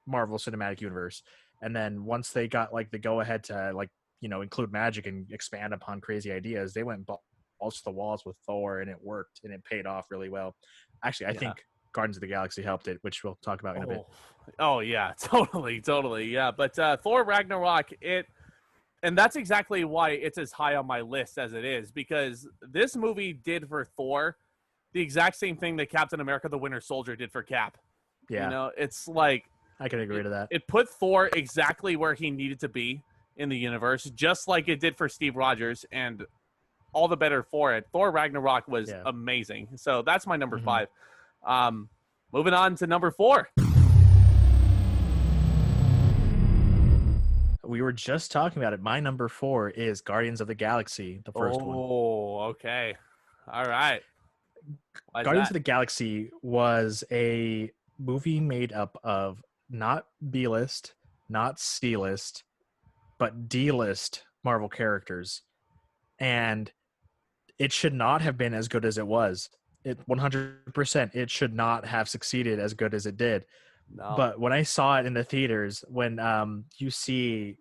Marvel Cinematic Universe. And then once they got like the go ahead to like, you know, include magic and expand upon crazy ideas, they went balls to the walls with Thor, and it worked and it paid off really well. Actually, I think Guardians of the Galaxy helped it, which we'll talk about in a bit. Oh yeah, totally. Yeah. But Thor Ragnarok, it And that's exactly why it's as high on my list as it is, because this movie did for Thor the exact same thing that Captain America the Winter Soldier did for Cap. Yeah. It's like I can agree to that. it put Thor exactly where he needed to be in the universe, just like it did for Steve Rogers, and all the better for it. Thor Ragnarok was amazing. So that's my number 5. Moving on to number 4. We were just talking about it. My number 4 is Guardians of the Galaxy, the first one. Oh, okay. All right. Guardians of the Galaxy was a movie made up of not B-list, not C-list, but D-list Marvel characters. And it should not have been as good as it was. It 100%, it should not have succeeded as good as it did. No. But when I saw it in the theaters, when you see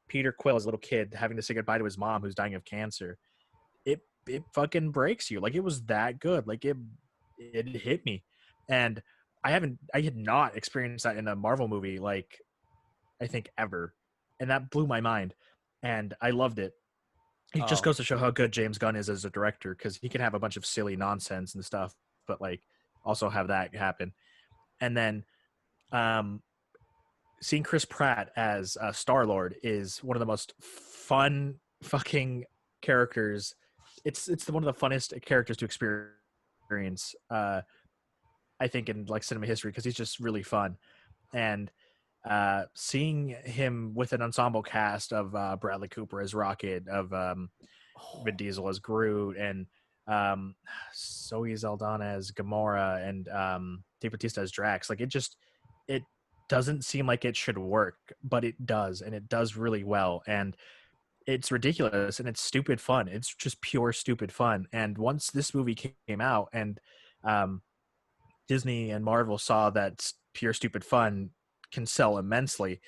Peter Quill as a little kid having to say goodbye to his mom who's dying of cancer, it fucking breaks you. Like, it was that good. Like, it hit me. And I had not experienced that in a Marvel movie, like, I think ever. And that blew my mind. And I loved it. It just goes to show how good James Gunn is as a director, because he can have a bunch of silly nonsense and stuff, but like also have that happen. And then seeing Chris Pratt as Star-Lord is one of the most fun fucking characters. It's one of the funnest characters to experience, I think, in like cinema history, because he's just really fun. And seeing him with an ensemble cast of Bradley Cooper as Rocket, of Vin Diesel as Groot, and Zoe Saldana as Gamora, and Dave Bautista as Drax, like, it doesn't seem like it should work, but it does, and it does really well. And it's ridiculous, and it's stupid fun. It's just pure stupid fun. And once this movie came out, and Disney and Marvel saw that pure stupid fun can sell immensely,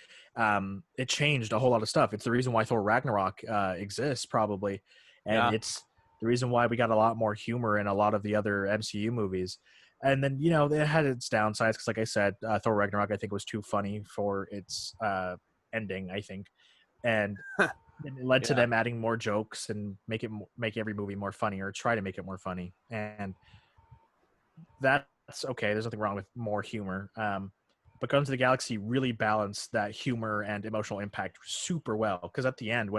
it changed a whole lot of stuff. It's the reason why Thor Ragnarok exists, probably, and it's the reason why we got a lot more humor in a lot of the other MCU movies. And then, it had its downsides, because like I said, Thor Ragnarok, I think, was too funny for its ending, I think, and it led to them adding more jokes and make every movie more funny, or try to make it more funny. And that's okay. There's nothing wrong with more humor. But Guardians of the Galaxy really balanced that humor and emotional impact super well. Because at the end,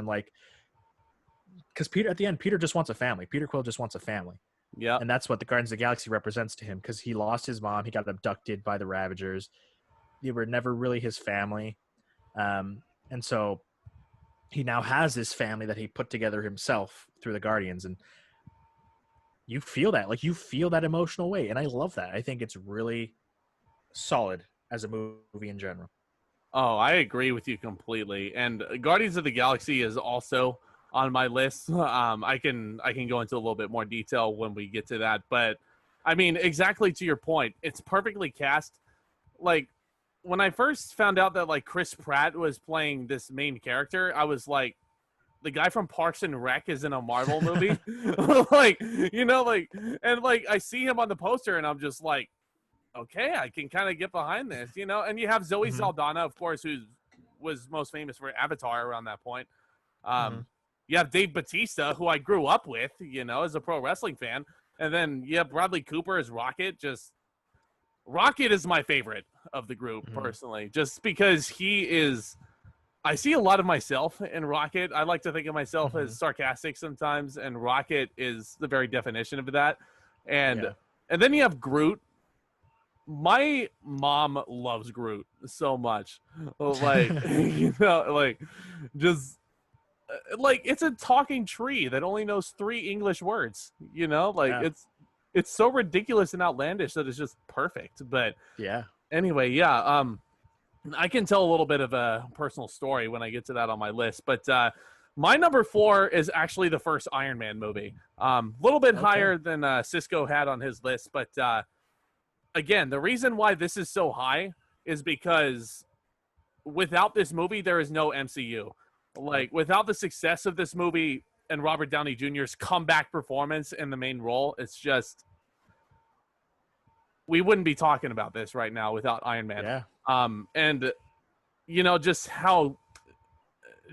Peter just wants a family. Peter Quill just wants a family. Yeah. And that's what the Guardians of the Galaxy represents to him, because he lost his mom. He got abducted by the Ravagers. They were never really his family. And so he now has this family that he put together himself through the Guardians. And you feel that. Like, you feel that emotional weight. And I love that. I think it's really solid as a movie in general. Oh, I agree with you completely. And Guardians of the Galaxy is also on my list. I can go into a little bit more detail when we get to that. But I mean, exactly to your point, it's perfectly cast. Like, when I first found out that like Chris Pratt was playing this main character, I was like, the guy from Parks and Rec is in a Marvel movie. And like I see him on the poster and I'm just like, okay, I can kind of get behind this, and you have Zoe Saldana, of course, who was most famous for Avatar around that point. You have Dave Bautista, who I grew up with, as a pro wrestling fan. And then you have Bradley Cooper as Rocket. Rocket is my favorite of the group, personally, just because I see a lot of myself in Rocket. I like to think of myself as sarcastic sometimes, and Rocket is the very definition of that. And then you have Groot. My mom loves Groot so much. Like, just like, it's a talking tree that only knows 3 English words, it's so ridiculous and outlandish that it's just perfect. But anyway, I can tell a little bit of a personal story when I get to that on my list. But my number 4 is actually the first Iron Man movie. A little bit higher than Cisco had on his list. But again, the reason why this is so high is because without this movie, there is no MCU. Like, without the success of this movie and Robert Downey Jr.'s comeback performance in the main role, it's just, we wouldn't be talking about this right now without Iron Man. Yeah. And just how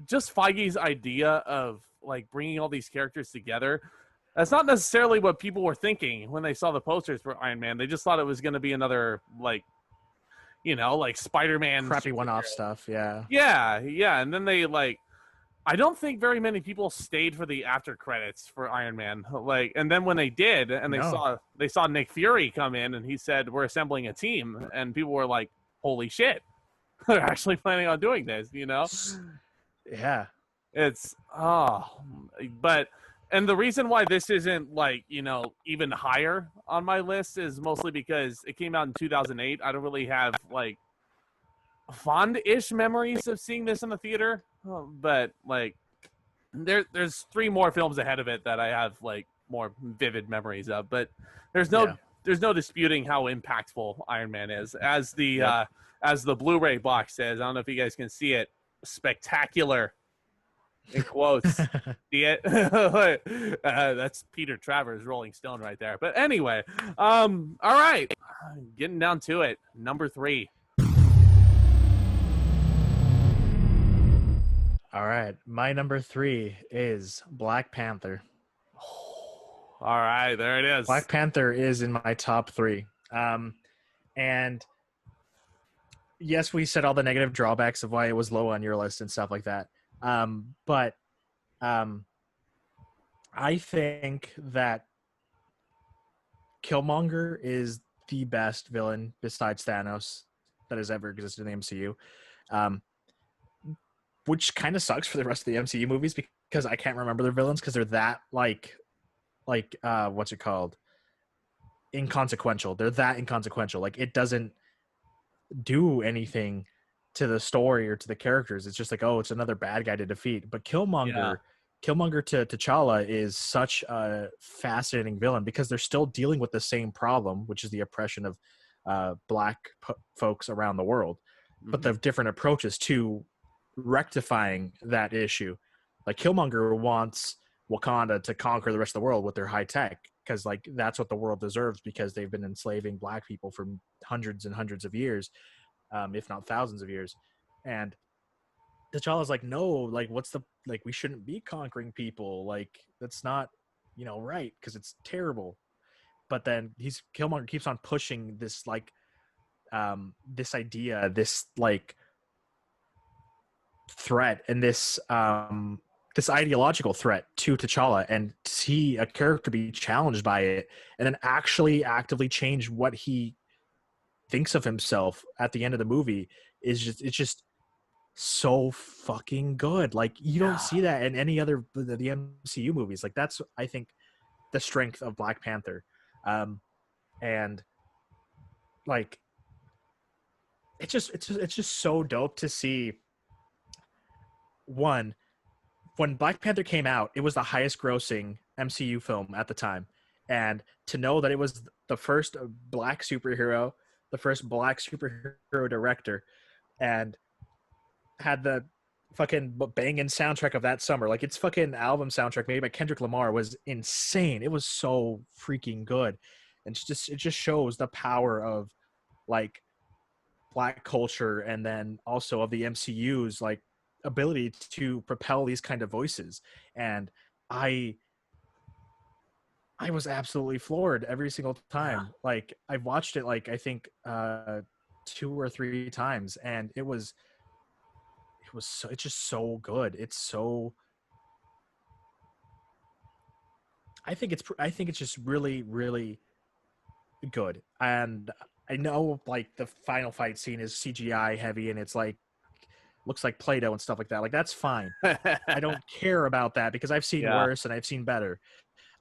just Feige's idea of like bringing all these characters together. That's not necessarily what people were thinking when they saw the posters for Iron Man. They just thought it was going to be another like, like Spider-Man Crappy one-off superhero. stuff. Yeah. Yeah, and then they like I don't think very many people stayed for the after credits for Iron Man. Like, and then when they did, and No. they saw Nick Fury come in, and he said, "We're assembling a team," and people were like, "Holy shit, they're actually planning on doing this." Yeah. It's but and the reason why this isn't like even higher on my list is mostly because it came out in 2008. I don't really have like fond-ish memories of seeing this in the theater, but like there's three more films ahead of it that I have like more vivid memories of. But there's no Yeah. there's no disputing how impactful Iron Man is, as the Yep. as the Blu-ray box says. I don't know if you guys can see it. Spectacular in quotes. See it? That's Peter Travers, Rolling Stone, right there. But anyway, all right, getting down to it. Number 3. All right. My number 3 is Black Panther. All right, there it is. Black Panther is in my top 3. And yes, we said all the negative drawbacks of why it was low on your list and stuff like that. But I think that Killmonger is the best villain besides Thanos that has ever existed in the MCU. Which kind of sucks for the rest of the MCU movies because I can't remember their villains because they're that like what's it called? Inconsequential. They're that inconsequential. Like it doesn't do anything to the story or to the characters. It's just like, oh, it's another bad guy to defeat. But Killmonger to T'Challa is such a fascinating villain because they're still dealing with the same problem, which is the oppression of black folks around the world, but the different approaches to rectifying that issue. Like Killmonger wants Wakanda to conquer the rest of the world with their high tech because like that's what the world deserves because they've been enslaving black people for hundreds and hundreds of years, if not thousands of years. And T'Challa's like, no, like what's the like we shouldn't be conquering people, like that's not right because it's terrible. But then Killmonger keeps on pushing this like this idea, this like threat and this this ideological threat to T'Challa, and see a character be challenged by it and then actually actively change what he thinks of himself at the end of the movie is it's just so fucking good. Like you don't see that in any other the MCU movies. Like that's I think the strength of Black Panther. And like it's just so dope to see. One, when Black Panther came out, it was the highest grossing MCU film at the time. And to know that it was the first black superhero, the first black superhero director, and had the fucking banging soundtrack of that summer. Like its fucking album soundtrack made by Kendrick Lamar was insane. It was so freaking good. And it just shows the power of like black culture and then also of the MCU's like ability to propel these kind of voices. And I was absolutely floored every single time. Like I've watched it like I think 2 or 3 times, and it's just so good. It's so I think it's just really really good. And I know like the final fight scene is CGI heavy and it's like looks like Play-Doh and stuff like that. Like that's fine. I don't care about that because I've seen worse and I've seen better.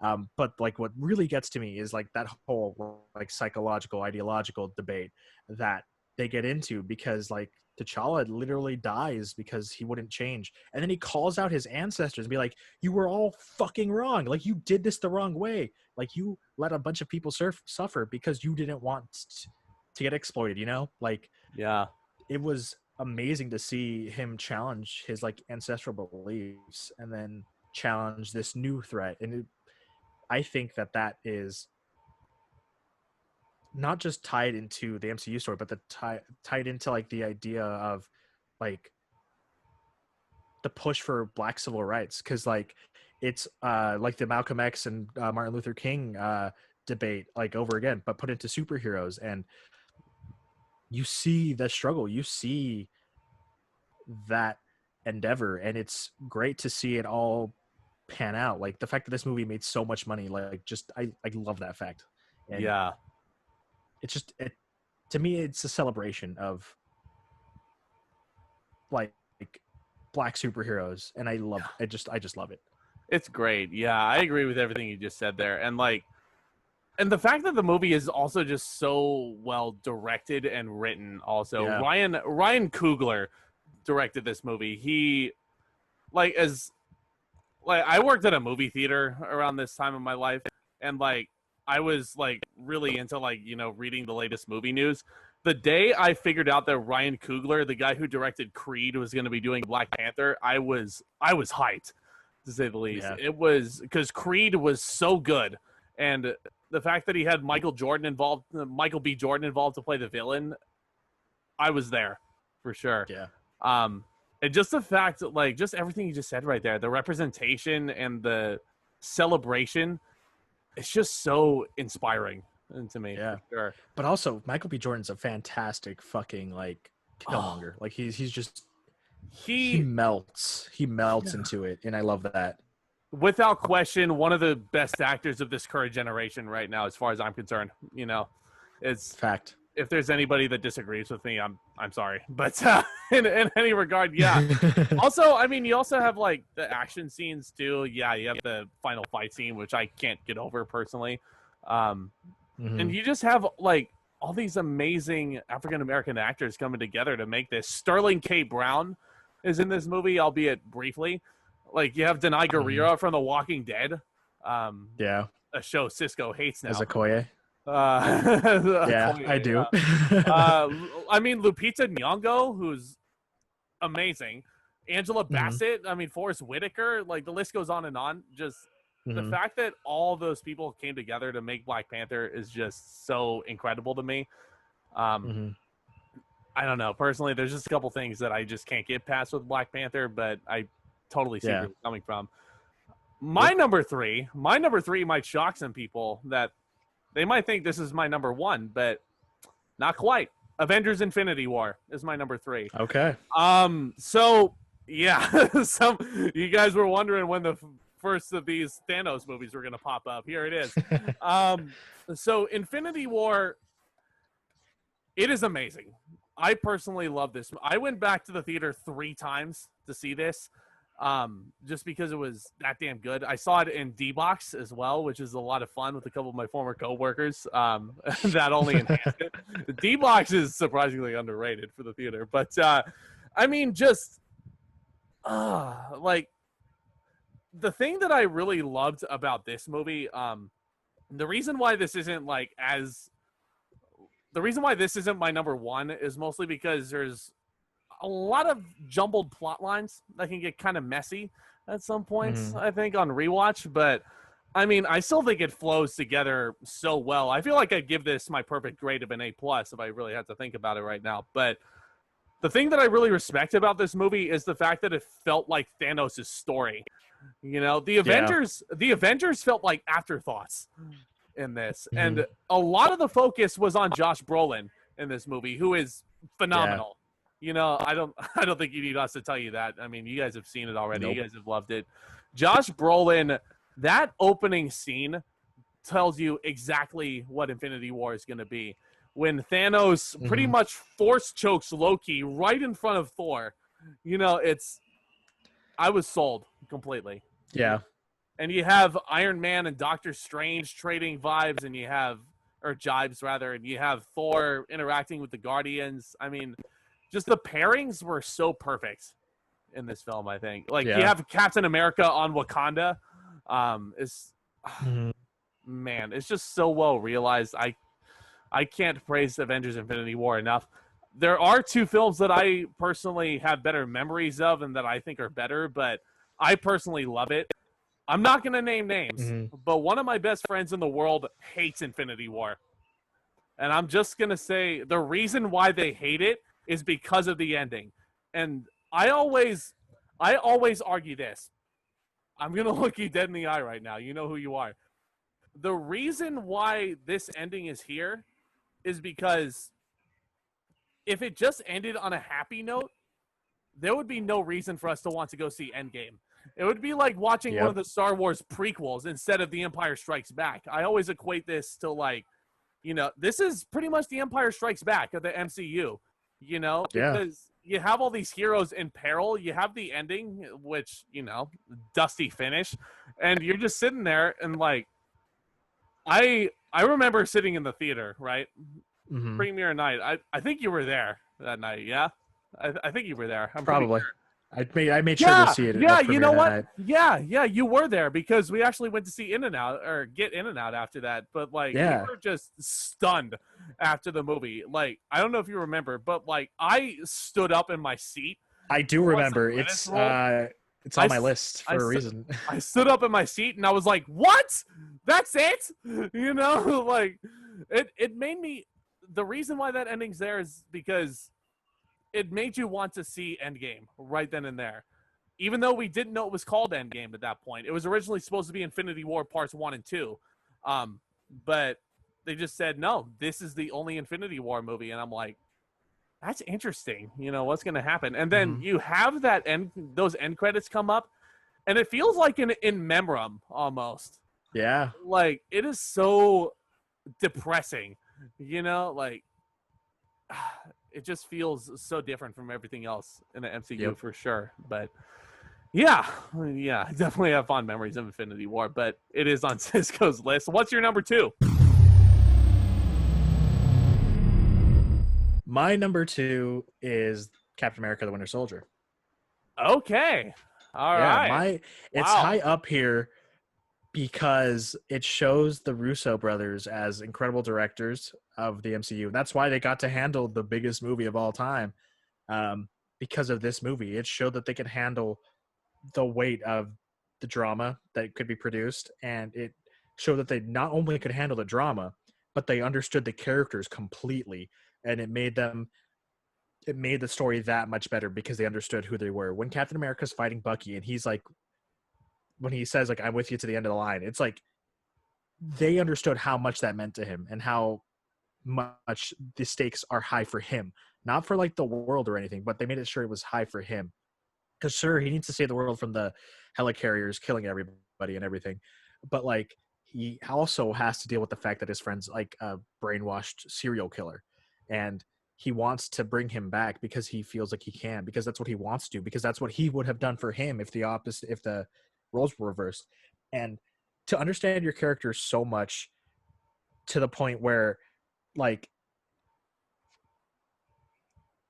But like what really gets to me is like that whole like psychological ideological debate that they get into because like T'Challa literally dies because he wouldn't change, and then he calls out his ancestors and be like, you were all fucking wrong, like you did this the wrong way, like you let a bunch of people suffer because you didn't want to get exploited, like it was amazing to see him challenge his like ancestral beliefs and then challenge this new threat. And I think that is not just tied into the MCU story, but tied into like the idea of like the push for Black civil rights, because like it's like the Malcolm X and Martin Luther King debate like over again, but put into superheroes, and you see the struggle, you see that endeavor, and it's great to see it all pan out. Like the fact that this movie made so much money, like just I love that fact. And Yeah. it's just to me it's a celebration of like Black superheroes, and I just love it. It's great. Yeah, I agree with everything you just said there. And like, and the fact that the movie is also just so well directed and written also. Yeah. Ryan Coogler directed this movie. He like I worked at a movie theater around this time of my life, and like I was like really into like, you know, reading the latest movie news. The day I figured out that Ryan Coogler, the guy who directed Creed, was going to be doing Black Panther, I was hyped, to say the least. Yeah. It was because Creed was so good, and the fact that he had Michael B. Jordan involved to play the villain, I was there for sure. Yeah. And just the fact that like just everything you just said right there, the representation and the celebration, it's just so inspiring to me. Yeah. For sure. But also Michael B. Jordan's a fantastic fucking like Killmonger. Like he's just he melts into it, and I love that. Without question, one of the best actors of this current generation right now, as far as I'm concerned. You know, it's fact. If there's anybody that disagrees with me, I'm sorry, but in any regard, yeah. Also, I mean, you also have like the action scenes too. Yeah, you have the final fight scene, which I can't get over personally. And you just have like all these amazing African American actors coming together to make this. Sterling K. Brown is in this movie, albeit briefly. Like you have Denai Guerrero from The Walking Dead. Yeah, a show Cisco hates now. As Okoye. Yeah, Okoye, I do. I mean, Lupita Nyong'o, who's amazing. Angela Bassett. I mean, Forrest Whitaker. Like the list goes on and on. Just the fact that all those people came together to make Black Panther is just so incredible to me. I don't know. Personally, there's just a couple things that I just can't get past with Black Panther, but I totally see where you're coming from. My number three might shock some people that they might think this is my number one, but not quite. Avengers Infinity War is my number 3. Okay. So yeah, you guys were wondering when the first of these Thanos movies were going to pop up. Here it is. So Infinity War, it is amazing. I personally love this. I went back to the theater 3 times to see this, just because it was that damn good. I saw it in D-Box as well, which is a lot of fun with a couple of my former coworkers. That only enhanced it. The D-Box is surprisingly underrated for the theater, but I mean, just like the thing that I really loved about this movie, the reason why this isn't my number 1 is mostly because there's a lot of jumbled plot lines that can get kind of messy at some points, I think, on rewatch. But, I mean, I still think it flows together so well. I feel like I'd give this my perfect grade of an A+ if I really had to think about it right now. But the thing that I really respect about this movie is the fact that it felt like Thanos' story. You know, the Avengers felt like afterthoughts in this. And a lot of the focus was on Josh Brolin in this movie, who is phenomenal. You know, I don't think you need us to tell you that. I mean, you guys have seen it already. Nope. You guys have loved it. Josh Brolin, that opening scene tells you exactly what Infinity War is going to be. When Thanos pretty much force chokes Loki right in front of Thor, you know, I was sold completely. Yeah. And you have Iron Man and Doctor Strange trading vibes, and jibes rather, and you have Thor interacting with the Guardians. I mean, just the pairings were so perfect in this film, I think. Like, you have Captain America on Wakanda. Man, it's just so well realized. I can't praise Avengers Infinity War enough. There are 2 films that I personally have better memories of and that I think are better, but I personally love it. I'm not going to name names, but one of my best friends in the world hates Infinity War. And I'm just going to say the reason why they hate it is because of the ending. And I I always argue this. I'm going to look you dead in the eye right now. You know who you are. The reason why this ending is here is because if it just ended on a happy note, there would be no reason for us to want to go see Endgame. It would be like watching one of the Star Wars prequels instead of The Empire Strikes Back. I always equate this to like, this is pretty much The Empire Strikes Back of the MCU, because you have all these heroes in peril. You have the ending, which, dusty finish, and you're just sitting there and like, I remember sitting in the theater, right? Mm-hmm. Premiere night. I think you were there that night, yeah? I think you were there. I'm Probably. pretty sure. I made sure to see it. Yeah, you premiere know what? night. Yeah, you were there because we actually went to see In and Out or get In and Out after that. But like, we were just stunned after the movie. Like, I don't know if you remember, but like, I stood up in my seat. I do remember. It's on my list for a reason. I stood up in my seat and I was like, "What? That's it?" Like it made me. The reason why that ending's there is because it made you want to see Endgame right then and there. Even though we didn't know it was called Endgame at that point. It was originally supposed to be Infinity War Parts 1 and 2. But they just said, no, this is the only Infinity War movie. And I'm like, that's interesting. What's going to happen? And then you have those end credits come up, and it feels like in memoriam almost. Yeah. Like, it is so depressing, like, it just feels so different from everything else in the MCU for sure. But yeah, I definitely have fond memories of Infinity War, but it is on Cisco's list. What's your number 2? My number 2 is Captain America: The Winter Soldier. Okay. All right. It's high up here because it shows the Russo brothers as incredible directors of the MCU. That's why they got to handle the biggest movie of all time. Because of this movie, it showed that they could handle the weight of the drama that could be produced, and it showed that they not only could handle the drama, but they understood the characters completely, and it made the story that much better because they understood who they were. When Captain America's fighting Bucky and he's like, when he says like, I'm with you to the end of the line, it's like they understood how much that meant to him and how much the stakes are high for him, not for like the world or anything, but they made it sure it was high for him. Because sure, he needs to save the world from the helicarriers killing everybody and everything, but like he also has to deal with the fact that his friend's like a brainwashed serial killer, and he wants to bring him back because he feels like he can, because that's what he wants to do, because that's what he would have done for him if the roles were reversed. And to understand your character so much to the point where like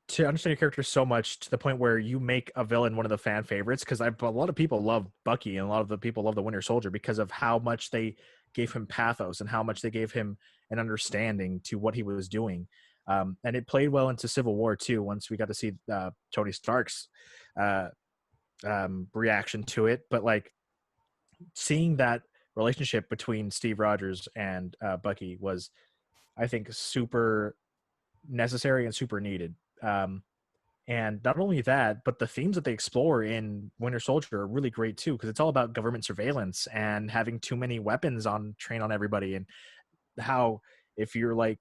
to understand your character so much to the point where you make a villain one of the fan favorites, because a lot of people love Bucky and a lot of the people love the Winter Soldier because of how much they gave him pathos and how much they gave him an understanding to what he was doing. And it played well into Civil War too, once we got to see Tony Stark's reaction to it. But like seeing that relationship between Steve Rogers and Bucky was, I think, super necessary and super needed. And not only that, but the themes that they explore in Winter Soldier are really great too, because it's all about government surveillance and having too many weapons trained on everybody, and how if you're like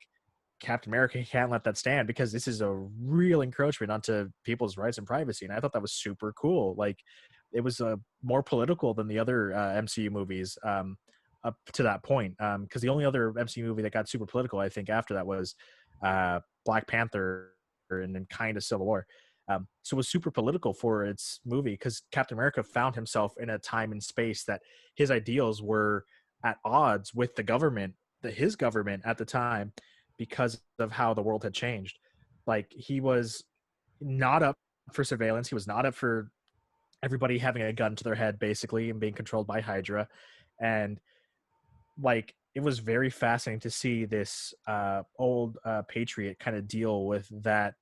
Captain America, you can't let that stand because this is a real encroachment onto people's rights and privacy. And I thought that was super cool. Like it was more political than the other MCU movies up to that point. Because the only other MCU movie that got super political, I think, after that was Black Panther and then kind of Civil War. So it was super political for its movie because Captain America found himself in a time and space that his ideals were at odds with the government, his government at the time, because of how the world had changed. Like he was not up for surveillance. He was not up for everybody having a gun to their head basically and being controlled by Hydra. And like it was very fascinating to see this old patriot kind of deal with that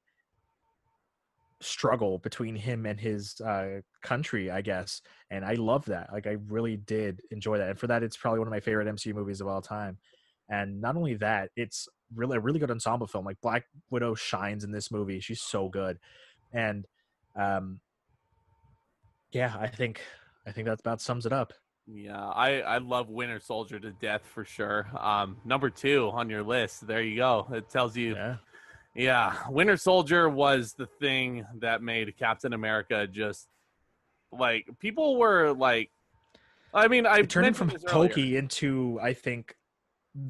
struggle between him and his country, I guess. And I love that. Like I really did enjoy that. And for that, it's probably one of my favorite MCU movies of all time. And not only that, it's really a really good ensemble film. Like Black Widow shines in this movie. She's so good. And Yeah, I think that about sums it up. Yeah, I love Winter Soldier to death for sure. Number 2 on your list. There you go. It tells you. Yeah. Yeah, Winter Soldier was the thing that made Captain America just like people were like. I mean, I It turned him mentioned from this earlier. hokey into, I think,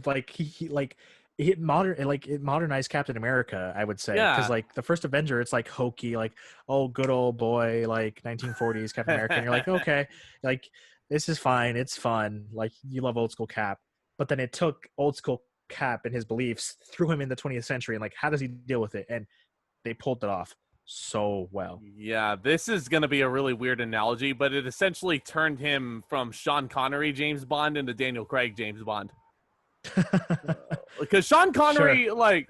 like he like it modern like it modernized Captain America, I would say, because Yeah. like the first Avenger, it's like hokey, like, oh, good old boy, like 1940s Captain America, and you're like, okay, like this is fine, it's fun, like you love old school Cap. But then it took old school Cap and his beliefs, threw him in the 20th century, and like, how does he deal with it? And they pulled it off so well. Yeah, this is going to be a really weird analogy, but it essentially turned him from Sean Connery James Bond into Daniel Craig James Bond. Because Sure.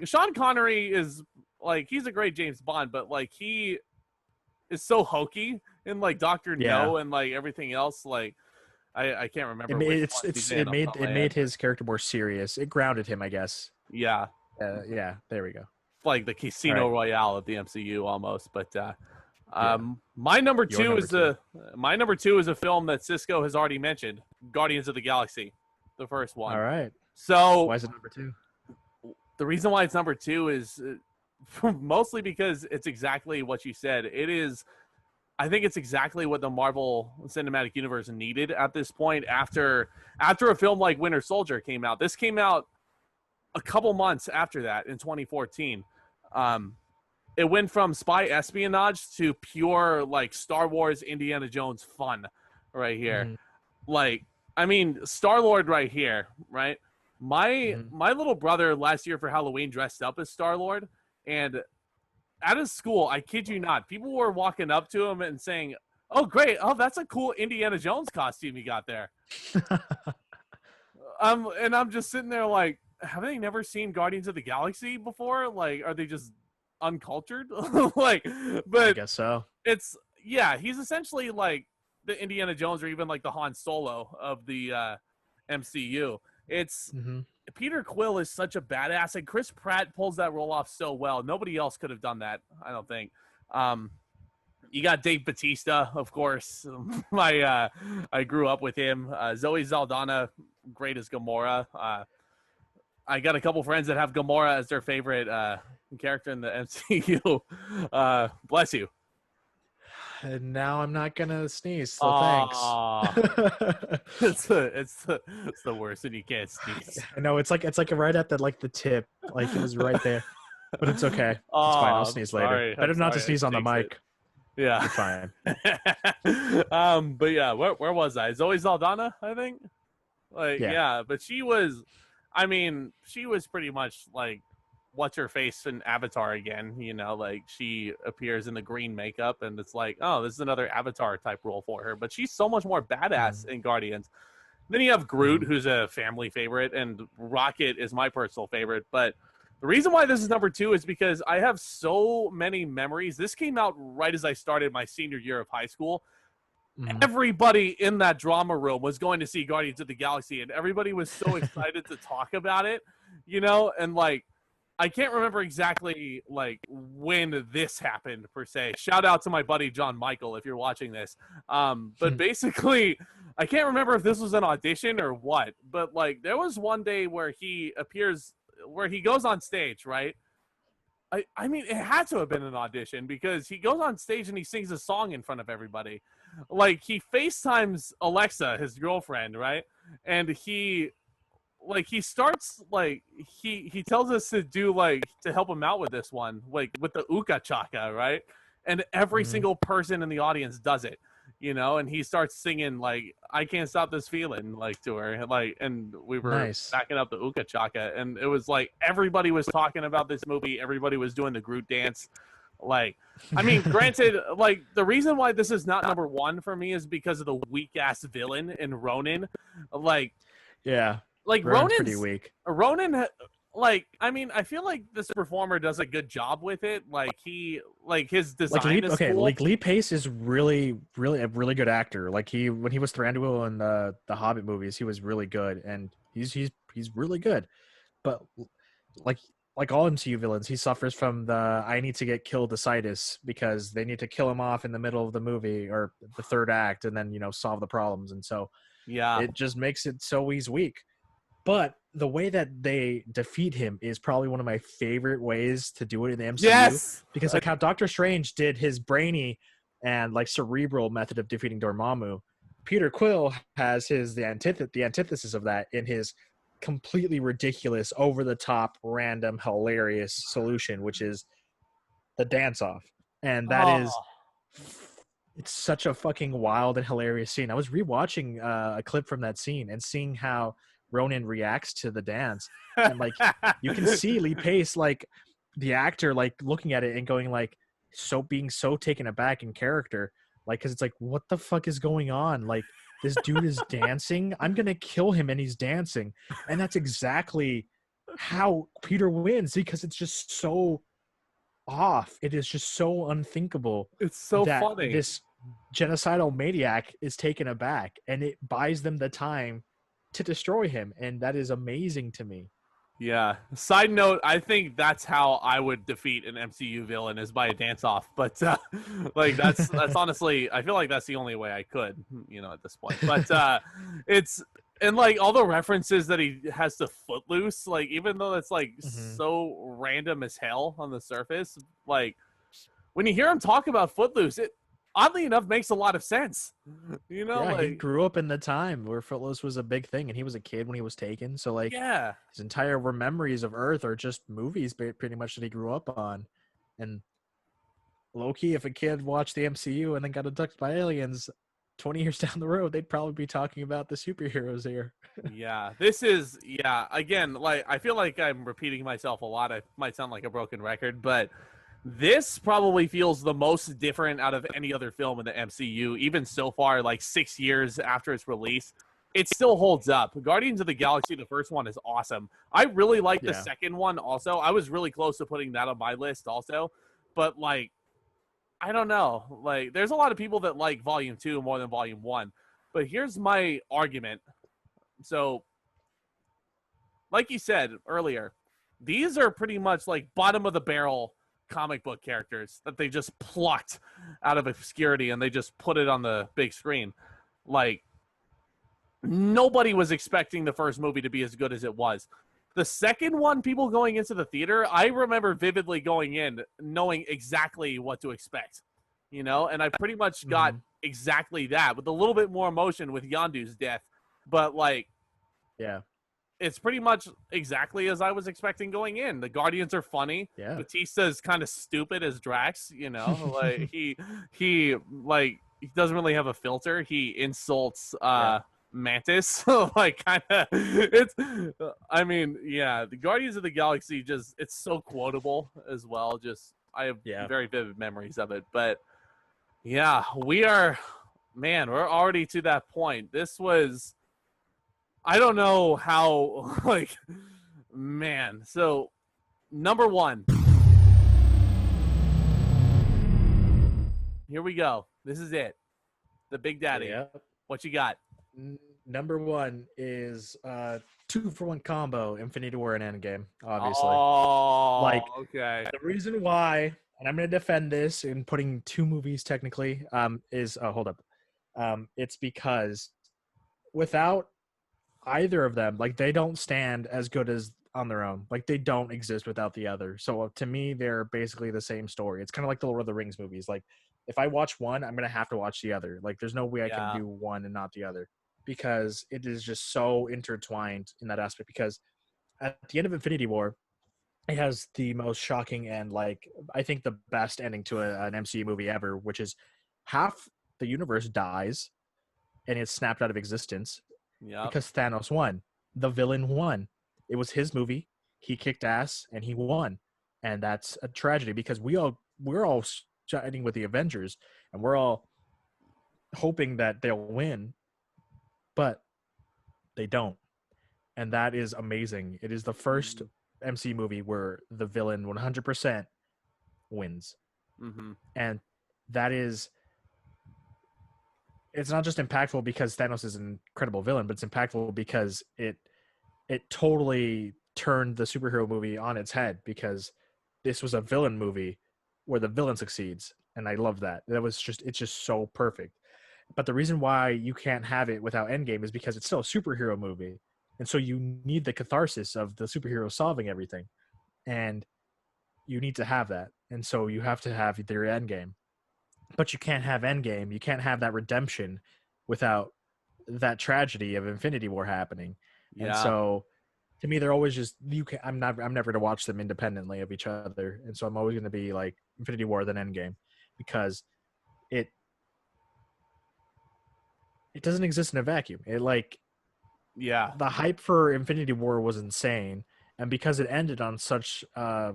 Sean Connery is like he's a great James Bond, but like he is so hokey in like Doctor Yeah. No and like everything else. Like I can't It remember made which one he's in it off the top made of my it head. made his character more serious. It grounded him, I guess. Yeah, Yeah, there we go. like the All Casino right, Royale of the MCU almost. But yeah, my number your two number is two. a film that Cisco has already mentioned, Guardians of the Galaxy, the first one. All right, So why is it number two? the reason why it's number 2 is mostly because it's exactly what you said. It is. I think it's exactly what the Marvel Cinematic Universe needed at this point after a film like Winter Soldier came out. This came out a couple months after that in 2014. Um, it went from spy espionage to pure like Star Wars Indiana Jones fun right here. Mm-hmm. Like, I mean, Star-Lord right here, right? My Mm-hmm. my little brother last year for Halloween dressed up as Star-Lord, and at his school, I kid you not, people were walking up to him and saying, "Oh, great! Oh, that's a cool Indiana Jones costume you got there." And I'm just sitting there like, have they never seen Guardians of the Galaxy before? Like, are they just uncultured? Like, I but guess so. it's yeah, he's essentially like the Indiana Jones or even like the Han Solo of the MCU. It's Mm-hmm. Peter Quill is such a badass, and Chris Pratt pulls that role off so well. Nobody else could have done that, I don't think. Um, you got Dave Bautista, of course. I grew up with him. Zoe Saldana, great as Gamora. I got a couple friends that have Gamora as their favorite character in the MCU. Bless you. And now I'm not gonna sneeze, so thanks. Ah, it's the worst, and you can't sneeze. I know it's like right at the tip, like it was right there, but it's okay. It's fine. I'll Oh, I'm sneeze later. sorry. I'm Better not to sorry. I sneeze on the jinxed it. mic. Yeah. You're fine. But yeah, where was I? Zoe Saldana, I think. Like, Yeah. yeah, but she was, I mean, she was pretty much like, what's her face in Avatar again? You know, like she appears in the green makeup, and it's like, oh, this is another Avatar type role for her. But she's so much more badass in Guardians. Then you have Groot, Mhm. who's a family favorite, and Rocket is my personal favorite. But the reason why this is number 2 is because I have so many memories. This came out right as I started my senior year of high school. Mhm. Everybody in that drama room was going to see Guardians of the Galaxy, and everybody was so excited to talk about it, you know? And like, I can't remember exactly like when this happened per se. Shout out to my buddy John Michael if you're watching this. But basically, I can't remember if this was an audition or what. But like, there was one day where he appears, where he goes on stage, right? I mean, it had to have been an audition because he goes on stage and he sings a song in front of everybody. Like he FaceTimes Alexa, his girlfriend, right? And he starts like he tells us to do like to help him out with this one, like with the Uka Chaka, right? And every Mhm. single person in the audience does it, you know, and he starts singing like I can't stop this feeling like to her, like, and we were Nice. backing up the Uka Chaka, and it was like everybody was talking about this movie, everybody was doing the Groot dance. Like, I mean, granted, like the reason why this is not number 1 for me is because of the weak ass villain in Ronin. Like Yeah. like Ronan's pretty weak. Ronan, like I mean, I feel like this performer does a good job with it. Like his design is cool. Like Lee Pace is really a really good actor. Like when he was Thranduil in the Hobbit movies, he was really good, and he's really good. But like like all MCU villains, he suffers from the I need to get killed ascites because they need to kill him off in the middle of the movie or the third act and then, solve the problems. And so Yeah. it just makes it so he's weak. But the way that they defeat him is probably one of my favorite ways to do it in the MCU. Yes. Because like how Doctor Strange did his brainy and like cerebral method of defeating Dormammu, Peter Quill has the antithesis of that in his completely ridiculous, over the top, random, hilarious solution, which is the dance off. And that is it's such a fucking wild and hilarious scene. I was rewatching a clip from that scene and seeing how Ronan reacts to the dance, and like you can see Lee Pace, like the actor, like looking at it and going like being so taken aback in character, like because it's like, what the fuck is going on? Like this dude is dancing. I'm gonna kill him, and he's dancing, and that's exactly how Peter wins because it's just so off. It is just so unthinkable. It's so that funny. This genocidal maniac is taken aback, and it buys them the time to destroy him, and that is amazing to me. Yeah. Side note, I think that's how I would defeat an MCU villain is by a dance off. But like that's honestly, I feel like that's the only way I could, at this point. But it's and like all the references that he has to Footloose, like even though that's like so random as hell on the surface, like when you hear him talk about Footloose, it oddly enough makes a lot of sense. Yeah, he grew up in the time where Footloose was a big thing, and he was a kid when he was taken. So like, his entire memories of Earth are just movies, pretty much, that he grew up on. And low key, if a kid watched the MCU and then got abducted by aliens 20 years down the road, they'd probably be talking about the superheroes here. This is again, like I feel like I'm repeating myself a lot. I might sound like a broken record, but this probably feels the most different out of any other film in the MCU, even so far, like 6 years after its release. It still holds up. Guardians of the Galaxy, the first one, is awesome. I really like the second one also. I was really close to putting that on my list also. But, like, I don't know. Like, there's a lot of people that like Volume 2 more than Volume 1. But here's my argument. So, like you said earlier, these are pretty much like bottom of the barrel comic book characters that they just plucked out of obscurity and they just put it on the big screen. Like, nobody was expecting the first movie to be as good as it was. The second one, people going into the theater, I remember vividly going in knowing exactly what to expect, and I pretty much got exactly that with a little bit more emotion with Yondu's death. But like, it's pretty much exactly as I was expecting going in. The Guardians are funny. Yeah. Batista is kind of stupid as Drax, like he doesn't really have a filter. He insults Mantis. Like kind of the Guardians of the Galaxy it's so quotable as well. I have very vivid memories of it. But we're already to that point. This was, I don't know how, so number one. Here we go. This is it. The Big Daddy. Yep. What you got? Number one is 2-for-1 combo, Infinity War and Endgame, obviously. Okay. The reason why, and I'm going to defend this in putting two movies technically, is, hold up. It's because without either of them, like, they don't stand as good as on their own. Like, they don't exist without the other. So to me, they're basically the same story. It's kind of like the Lord of the Rings movies. Like, if I watch one, I'm going to have to watch the other. Like, there's no way I can do one and not the other, because it is just so intertwined in that aspect. Because at the end of Infinity War, it has the most shocking and, like, I think the best ending to an MCU movie ever, which is half the universe dies and it's snapped out of existence because Thanos won. The villain won. It was his movie. He kicked ass and he won. And that's a tragedy, because we're all siding with the Avengers and we're all hoping that they'll win, but they don't. And that is amazing. It is the first MCU movie where the villain 100% wins. And that is, it's not just impactful because Thanos is an incredible villain, but it's impactful because it totally turned the superhero movie on its head, because this was a villain movie where the villain succeeds, and I love that. It's just so perfect. But the reason why you can't have it without Endgame is because it's still a superhero movie, and so you need the catharsis of the superhero solving everything, and you need to have that, and so you have to have their Endgame. But you can't have Endgame, you can't have that redemption without that tragedy of Infinity War happening. And Yeah. so to me, they're always just I'm never to watch them independently of each other, and so I'm always going to be like Infinity War then Endgame, because it it doesn't exist in a vacuum. It like Yeah. the hype for Infinity War was insane, and because it ended on such a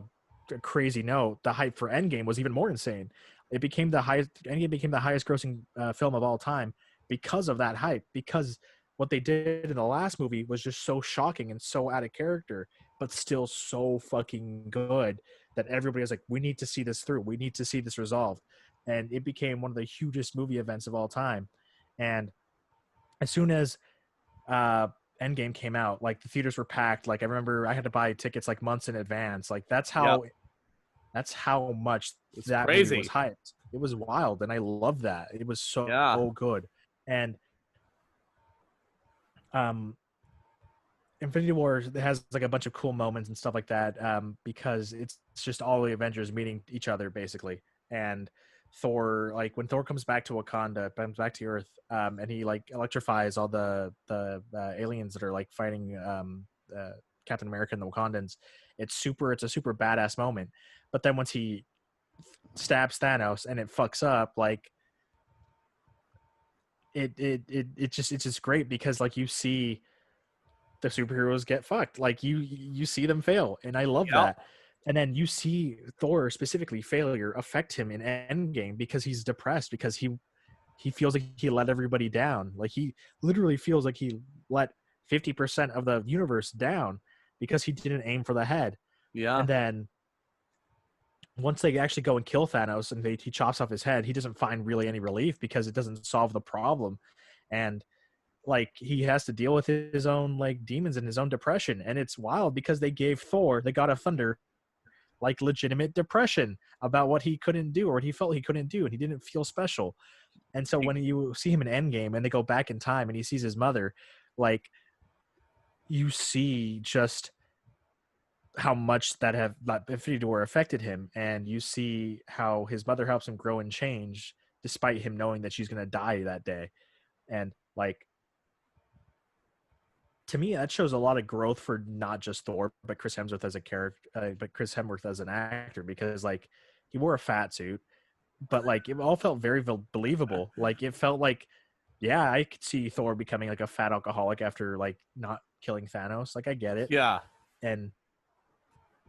crazy note, the hype for Endgame was even more insane. It became the highest. Endgame became the highest grossing film of all time because of that hype. Because what they did in the last movie was just so shocking and so out of character, but still so fucking good that everybody was like, "We need to see this through. We need to see this resolved." And it became one of the hugest movie events of all time. And as soon as uh Endgame came out, like the theaters were packed. Like I remember I had to buy tickets like months in advance. Like Yep. that's how much It's that movie was crazy. hyped. It was wild, and I loved that. It was so Yeah. good. And um Infinity War has like a bunch of cool moments and stuff like that, because it's just all the Avengers meeting each other basically. And Thor, like when Thor comes back to Wakanda, comes back to Earth, and he like electrifies all the aliens that are like fighting Captain America and the Wakandans. It's a super badass moment. But then once he stabs Thanos and it fucks up, like it's just great, because like you see the superheroes get fucked. Like you see them fail, and I love Yep. that. And then you see Thor specifically failure affect him in Endgame, because he's depressed, because he feels like he let everybody down. Like he literally feels like he let 50% of the universe down because he didn't aim for the head. Yeah. And then once they actually go and kill Thanos and he chops off his head, he doesn't find really any relief because it doesn't solve the problem. And like he has to deal with his own like demons and his own depression. And it's wild because they gave Thor, the God of Thunder, like legitimate depression about what he couldn't do or what he felt he couldn't do, and he didn't feel special. And so when you see him in Endgame and they go back in time and he sees his mother, like you see just how much that Infinity War affected him, and you see how his mother helps him grow and change despite him knowing that she's going to die that day. And like to me, that shows a lot of growth for not just Thor, but Chris Hemsworth as a character, but Chris Hemsworth as an actor, because like he wore a fat suit, but like it all felt very believable. Like it felt like, yeah, I could see Thor becoming like a fat alcoholic after like not killing Thanos. Like I get it. Yeah. And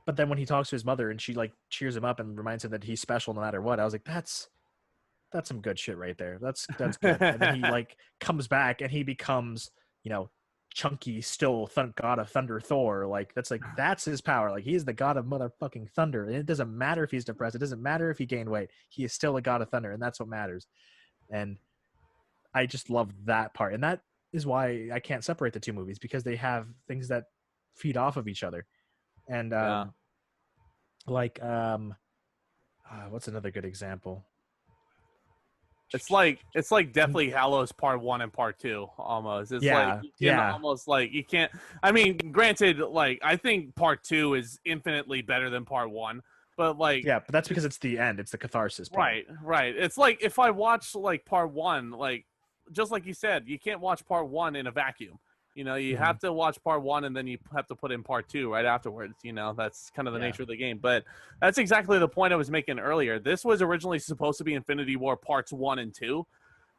but then when he talks to his mother and she like cheers him up and reminds him that he's special no matter what, I was like, that's some good shit right there. That's good. And then he like comes back and he becomes, you know, chunky still God of Thunder Thor. Like that's his power. Like he is the God of motherfucking thunder. And it doesn't matter if he's depressed. It doesn't matter if he gained weight. He is still a God of thunder, and that's what matters. And I just love that part. And that is why I can't separate the two movies, because they have things that feed off of each other. And Yeah. like what's another good example? It's like Deathly Hallows Part 1 and Part 2 almost. It's like Yeah, you can yeah. almost like you can't. I mean, granted, like I think Part 2 is infinitely better than Part 1, but like Yeah, but that's because it's the end. It's the catharsis part. right. It's like if I watch like Part 1, like just like you said, you can't watch Part 1 in a vacuum. You know, you have to watch Part 1 and then you have to put in Part 2 right afterwards. You know, that's kind of the nature of the game. But that's exactly the point I was making earlier. This was originally supposed to be Infinity War Parts 1 and 2,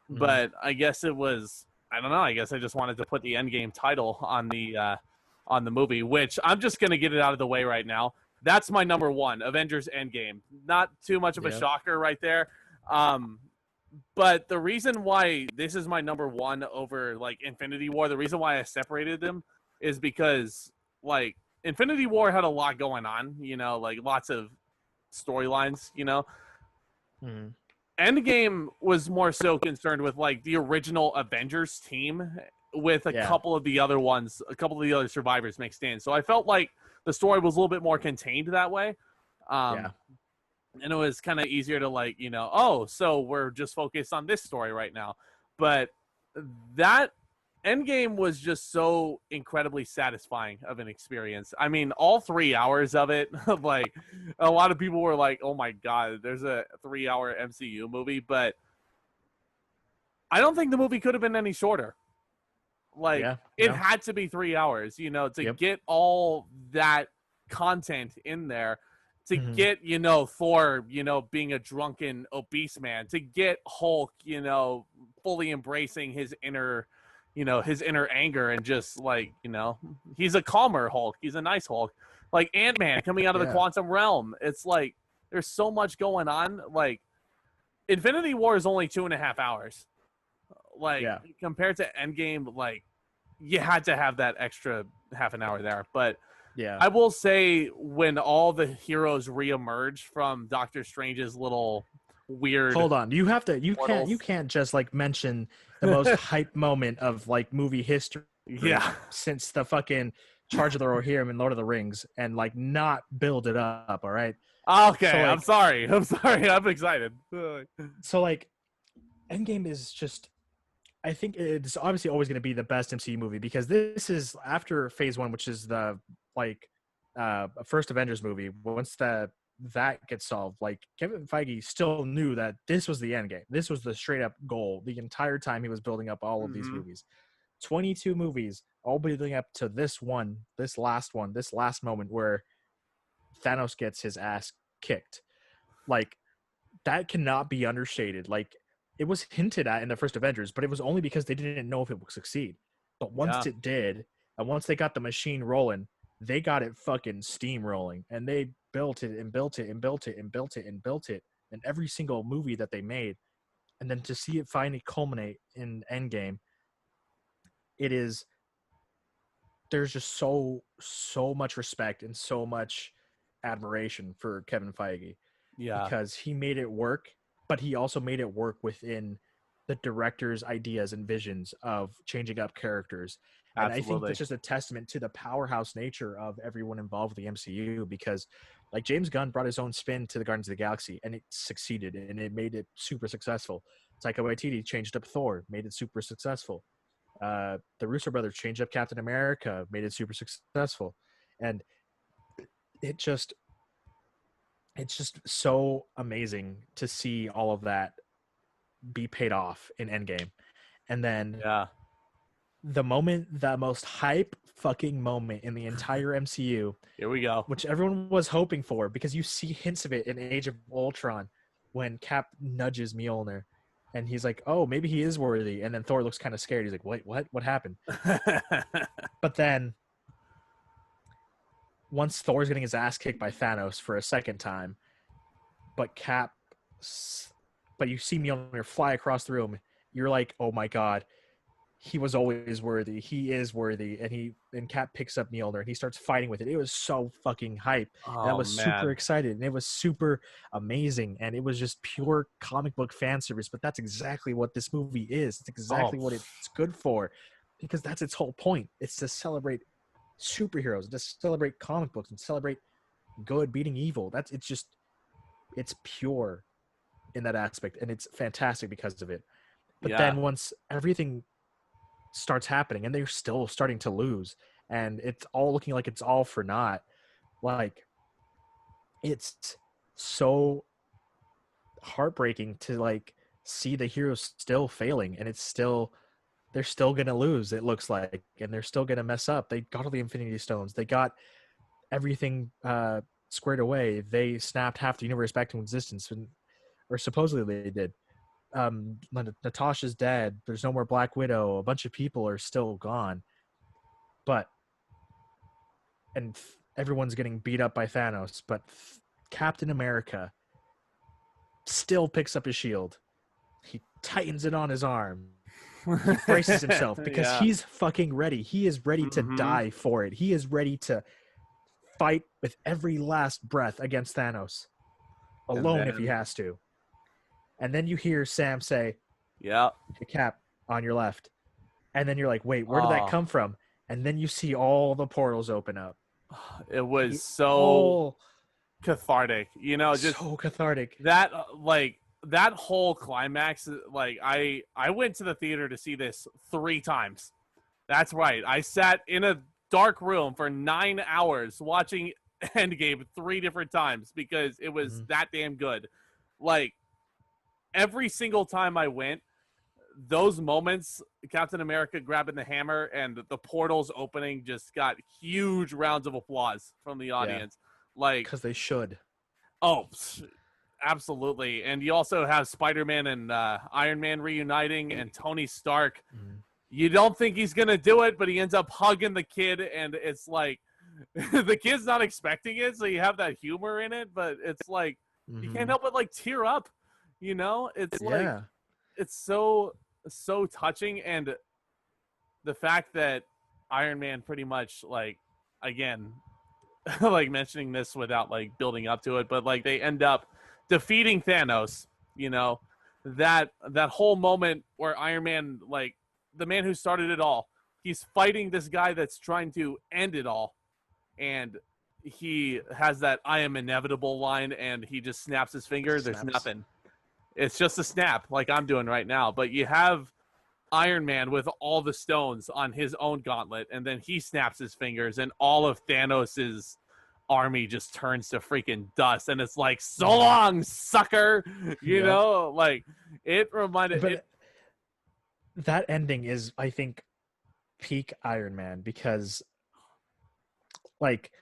but I guess it was, I don't know, I guess I just wanted to put the Endgame title on the movie, which I'm just going to get it out of the way right now. That's my number one, Avengers Endgame. Not too much of a shocker right there. But the reason why this is my number one over like Infinity War, the reason why I separated them is because like Infinity War had a lot going on, you know, like lots of storylines, you know. Endgame was more so concerned with like the original Avengers team with a couple of the other ones, a couple of the other survivors make stands. So I felt like the story was a little bit more contained that way. And it was kind of easier to like, oh, so we're just focused on this story right now. But that Endgame was just so incredibly satisfying of an experience. I mean, all 3 hours of it, like a lot of people were like, oh my God, there's a 3-hour MCU movie, but I don't think the movie could have been any shorter. Like it had to be 3 hours, to get all that content in there, to get, Thor, being a drunken, obese man, to get Hulk, fully embracing his inner anger and just like, he's a calmer Hulk. He's a nice Hulk. Like Ant-Man coming out of the quantum realm. It's like, there's so much going on. Like Infinity War is only 2.5 hours. Like compared to Endgame, like you had to have that extra half an hour there. But I will say when all the heroes reemerge from Doctor Strange's little weird. Hold on, you can't just like mention the most hype moment of like movie history. Since the fucking Charge of the Rohirrim and Lord of the Rings, and like not build it up. All right. Okay, so, like, I'm sorry. I'm excited. So like, Endgame is just. I think it's obviously always going to be the best MCU movie because this is after Phase 1, which is the like first Avengers movie. Once that gets solved, like Kevin Feige still knew that this was the end game. This was the straight up goal the entire time he was building up all of these movies. 22 movies, all building up to this last moment where Thanos gets his ass kicked. Like that cannot be understated. Like it was hinted at in the first Avengers, but it was only because they didn't know if it would succeed. But once it did, and once they got the machine rolling, they got it fucking steamrolling, and they built it and built it and built it and built it and built it in every single movie that they made. And then to see it finally culminate in Endgame, there's just so much respect and so much admiration for Kevin Feige. Yeah. Because he made it work. But he also made it work within the director's ideas and visions of changing up characters. And I think that's just a testament to the powerhouse nature of everyone involved with the MCU because like James Gunn brought his own spin to the Guardians of the Galaxy and it succeeded and it made it super successful. Taika Waititi changed up Thor, made it super successful. The Russo brothers changed up Captain America, made it super successful. And it's just so amazing to see all of that be paid off in Endgame. And then the most hype fucking moment in the entire MCU. Here we go. Which everyone was hoping for because you see hints of it in Age of Ultron when Cap nudges Mjolnir and he's like, oh, maybe he is worthy. And then Thor looks kind of scared. He's like, wait, what happened? But then once Thor's getting his ass kicked by Thanos for a second time, but you see Mjolnir fly across the room, you're like, oh my God, he was always worthy. He is worthy. And Cap picks up Mjolnir and he starts fighting with it. It was so fucking hype. And I was super excited and it was super amazing. And it was just pure comic book fan service. But that's exactly what this movie is. It's exactly what it's good for because that's its whole point. It's to celebrate superheroes, to celebrate comic books and celebrate good beating evil. It's pure in that aspect and it's fantastic because of it. But then once everything starts happening and they're still starting to lose and it's all looking like it's all for naught, like it's so heartbreaking to like see the heroes still failing and they're still gonna lose, it looks like, and they're still gonna mess up. They got all the Infinity Stones, they got everything squared away, they snapped half the universe back to existence, or supposedly they did. Natasha's dead, there's no more Black Widow, a bunch of people are still gone, and everyone's getting beat up by Thanos, but Captain America still picks up his shield, he tightens it on his arm, he braces himself because he's fucking ready. He is ready to die for it. He is ready to fight with every last breath against Thanos alone if he has to. And then you hear Sam say, "Yeah, Cap on your left." and then you're like, wait, where did that Oh, come from? And then you see all the portals open up. it was It so all cathartic. You know, just so cathartic. that like that whole climax. Like I went to the theater to see this 3 times. That's right. I sat in a dark room for 9 hours watching Endgame 3 different times because it was Mhm. that damn good. Like every single time I went, those moments, Captain America grabbing the hammer and the portals opening, just got huge rounds of applause from the Yeah, audience. Like, because they should. oh, absolutely. And you also have Spider-Man and Iron Man reuniting, and Tony Stark. Mhm. You don't think he's gonna do it, but he ends up hugging the kid, and it's like the kid's not expecting it, so you have that humor in it. But it's like you can't Mhm. help but like tear up. You know, it's like Yeah. it's so touching, and the fact that Iron Man pretty much like again like mentioning this without like building up to it, but like they end up defeating Thanos, you know, that whole moment where Iron Man, like the man who started it all, he's fighting this guy that's trying to end it all, and he has that "I am inevitable" line, and he just snaps his finger. There's Snaps. nothing. It's just a snap, like I'm doing right now. But you have Iron Man with all the stones on his own gauntlet, and then he snaps his fingers, and all of Thanos's army just turns to freaking dust, and it's like, so Mhm. long, sucker. You Yep. know, like it reminded it. But that ending is, I think, peak Iron Man because, like,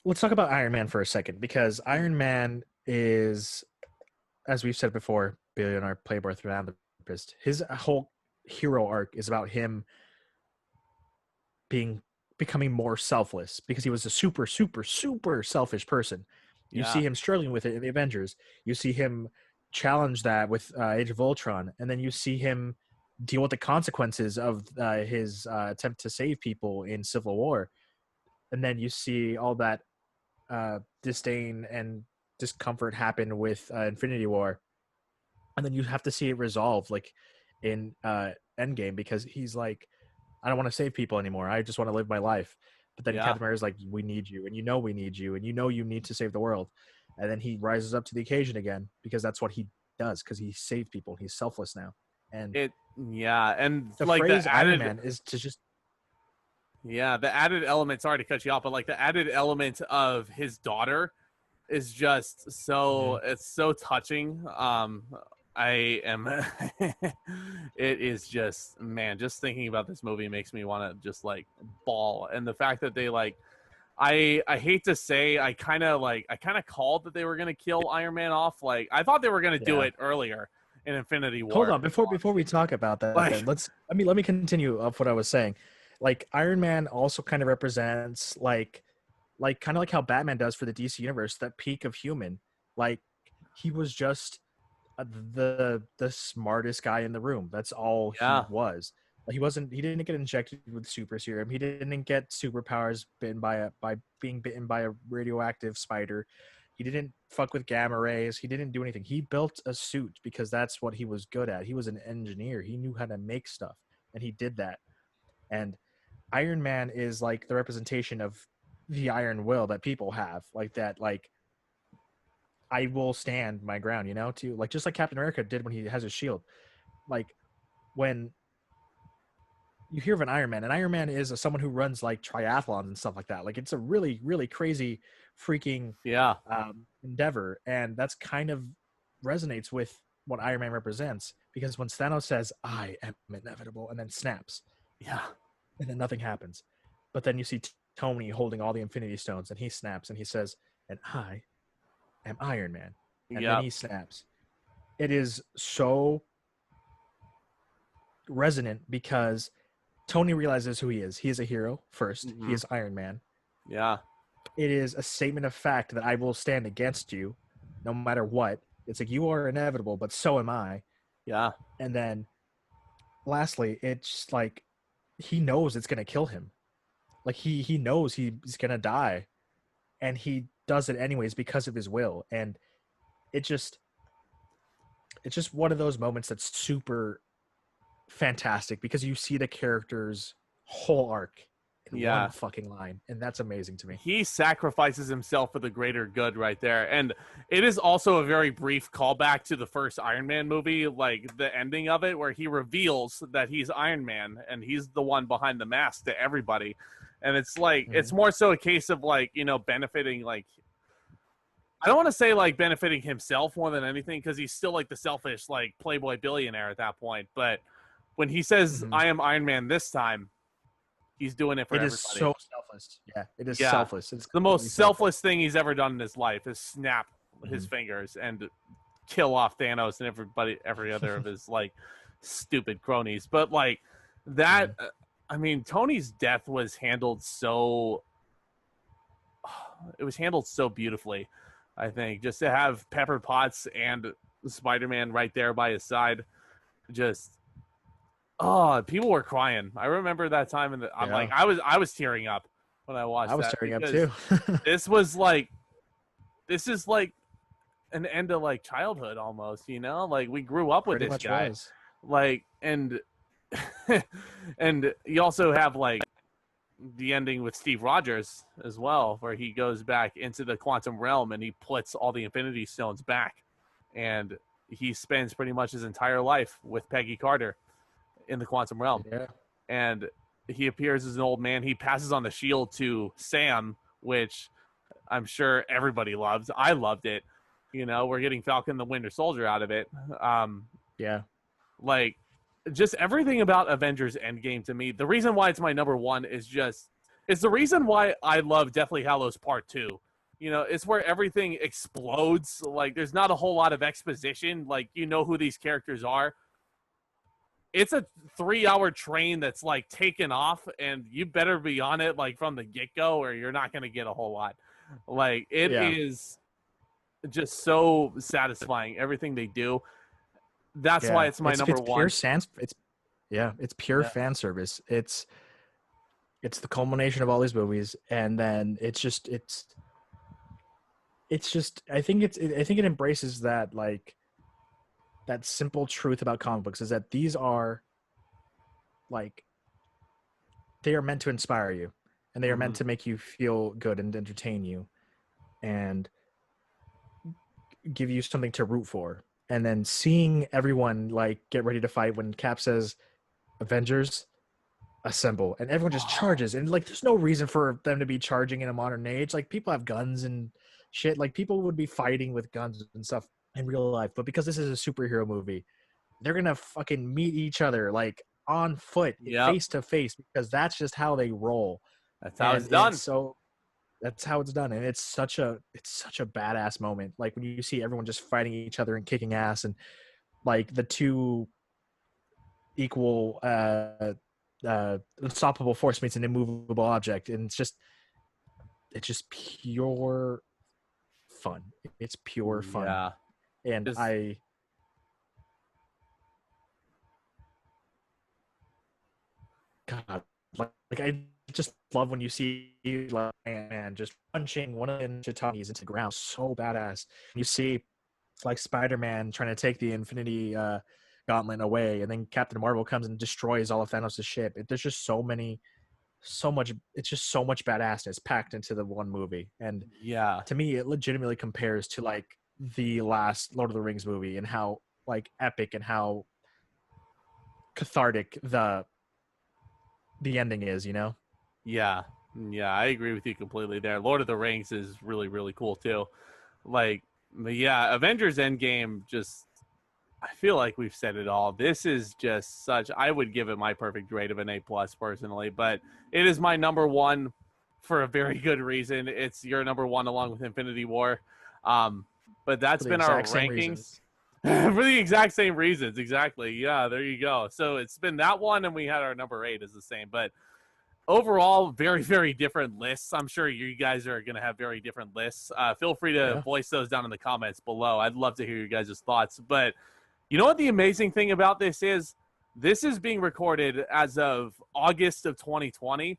let's talk about Iron Man for a second because Iron Man is, as we've said before, billionaire playboy philanthropist. His whole hero arc is about him being becoming more selfless because he was a super, super, super selfish person. You Yeah, see him struggling with it in the Avengers. You see him challenge that with Age of Ultron, and then you see him deal with the consequences of his attempt to save people in Civil War. And then you see all that disdain and discomfort happen with Infinity War, and then you have to see it resolve, like in Endgame, because he's like, I don't want to save people anymore. I just want to live my life. But then yeah. Captain America's like, we need you, and you know we need you, and you know you need to save the world. And then he rises up to the occasion again because that's what he does, because he saved people. He's selfless now. And It yeah, and the like the phrase Iron added Man is to just yeah, the added element. Sorry to cut you off, but like the added element of his daughter is just so Mhm. it's so touching. I am it is just, man, just thinking about this movie makes me want to just like bawl. And the fact that they like I hate to say I kind of called that they were going to kill Iron Man off. Like I thought they were going to do yeah. it earlier in Infinity Hold War. on, before we talk about that, Like then let me continue of what I was saying. Like Iron Man also kind of represents like kind of like how Batman does for the DC universe, that peak of human. Like he was just the smartest guy in the room. That's all he yeah. was. He wasn't. He didn't get injected with super serum. He didn't get superpowers bitten by being bitten by a radioactive spider. He didn't fuck with gamma rays. He didn't do anything. He built a suit because that's what he was good at. He was an engineer. He knew how to make stuff, and he did that. And Iron Man is like the representation of the iron will that people have, like that. Like I will stand my ground, you know, to like just like Captain America did when he has his shield. Like when you hear of an Iron Man, and Iron Man is someone who runs like triathlons and stuff like that. Like it's a really, really crazy, freaking Yeah. endeavor, and that's kind of resonates with what Iron Man represents. Because when Thanos says, "I am inevitable," and then snaps, Yeah. and then nothing happens, but then you see Tony holding all the Infinity Stones, and he snaps, and he says, "And I am Iron Man," and then Yep. he snaps. It is so resonant because Tony realizes who he is. He is a hero first. He Hmm. is Iron Man. Yeah. It is a statement of fact that I will stand against you no matter what. It's like you are inevitable, but so am I. Yeah. And then lastly, it's like he knows it's gonna kill him. Like he knows he's gonna die. And he does it anyways because of his will. And it just it's just one of those moments that's super fantastic because you see the character's whole arc in Yeah. one fucking line, and that's amazing to me. He sacrifices himself for the greater good right there. And it is also a very brief callback to the first Iron Man movie, like the ending of it, where he reveals that he's Iron Man and he's the one behind the mask to everybody. And it's like, it's more so a case of like, you know, benefiting, like, I don't want to say like benefiting himself more than anything, because he's still like the selfish, like, playboy billionaire at that point. But when he says, I am Iron Man this time, he's doing it for everybody. It is so selfless. Yeah, it is Yeah. selfless. It's the most selfless thing he's ever done in his life is snap his fingers and kill off Thanos and every other of his like stupid cronies. But like that, I mean, Tony's death was handled so. It was handled so beautifully. I think just to have Pepper Potts and Spider-Man right there by his side, just. Oh, people were crying. I remember that time, and I'm like, I was tearing up when I watched. I was tearing up too. This is like an end of like childhood almost, you know. Like we grew up with this guy, like, and and you also have like the ending with Steve Rogers as well, where he goes back into the quantum realm and he puts all the Infinity Stones back, and he spends pretty much his entire life with Peggy Carter in the quantum realm. And he appears as an old man. He passes on the shield to Sam, which I'm sure everybody loves. I loved it. You know, we're getting Falcon the Winter Soldier out of it. Like just everything about Avengers Endgame to me. The reason why it's my number one is just, it's the reason why I love Deathly Hallows Part 2. You know, it's where everything explodes. Like there's not a whole lot of exposition. Like, you know who these characters are. It's a 3-hour train that's like taken off, and you better be on it like from the get-go, or you're not going to get a whole lot. Like it is just so satisfying, everything they do. That's why it's my number one. It's pure fan service. It's the culmination of all these movies, and then it's just I think it embraces that like that simple truth about comic books is that these are like they are meant to inspire you, and they are meant to make you feel good and entertain you and give you something to root for. And then seeing everyone like get ready to fight when Cap says Avengers assemble and everyone just charges, and like there's no reason for them to be charging in a modern age. Like people have guns and shit, like people would be fighting with guns and stuff in real life, but because this is a superhero movie, they're gonna fucking meet each other like on foot, face to face, because that's just how they roll. That's how it's done. So that's how it's done, and it's such a badass moment. Like when you see everyone just fighting each other and kicking ass, and like the two equal unstoppable force meets an immovable object, and it's just pure fun. It's pure fun. Yeah. And God, like I just love when you see like man just punching one of the Chitanis into the ground. So badass. You see like Spider-Man trying to take the Infinity Gauntlet away, and then Captain Marvel comes and destroys all of Thanos' ship. There's just so much. It's just so much badassness packed into the one movie, and to me, it legitimately compares to like the last Lord of the Rings movie and how like epic and how cathartic the ending is, you know? Yeah, I agree with you completely there. Lord of the Rings is really, really cool too. Like, Avengers Endgame, just, I feel like we've said it all. This is just such, I would give it my perfect grade of an A+ personally, but it is my number one for a very good reason. It's your number one along with Infinity War. But that's been our rankings for the exact same reasons. Exactly. Yeah, there you go. So it's been that one, and we had our number 8 is the same. But overall, very, very different lists. I'm sure you guys are going to have very different lists. Feel free to voice those down in the comments below. I'd love to hear your guys' thoughts. But you know what the amazing thing about this is? This is being recorded as of August of 2020.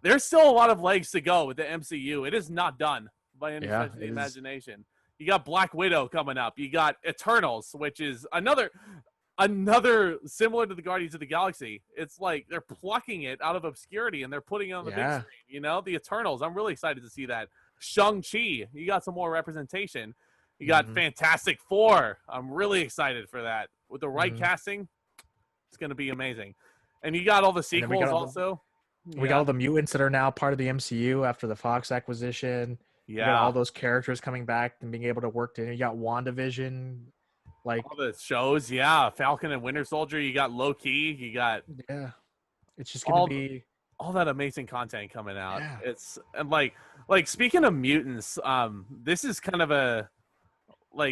There's still a lot of legs to go with the MCU. It is not done by any stretch of the imagination. You got Black Widow coming up. You got Eternals, which is another another similar to the Guardians of the Galaxy. It's like they're plucking it out of obscurity and they're putting it on the big screen. You know, the Eternals. I'm really excited to see that. Shang-Chi, you got some more representation. You got Fantastic Four. I'm really excited for that. With the right casting, it's going to be amazing. And you got all the sequels also. We got all the mutants that are now part of the MCU after the Fox acquisition. Yeah. You got all those characters coming back and being able to work together. You got WandaVision. Like all the shows, Falcon and Winter Soldier. You got Loki. You got it's just gonna be all that amazing content coming out. Yeah. It's and like speaking of mutants, this is kind of a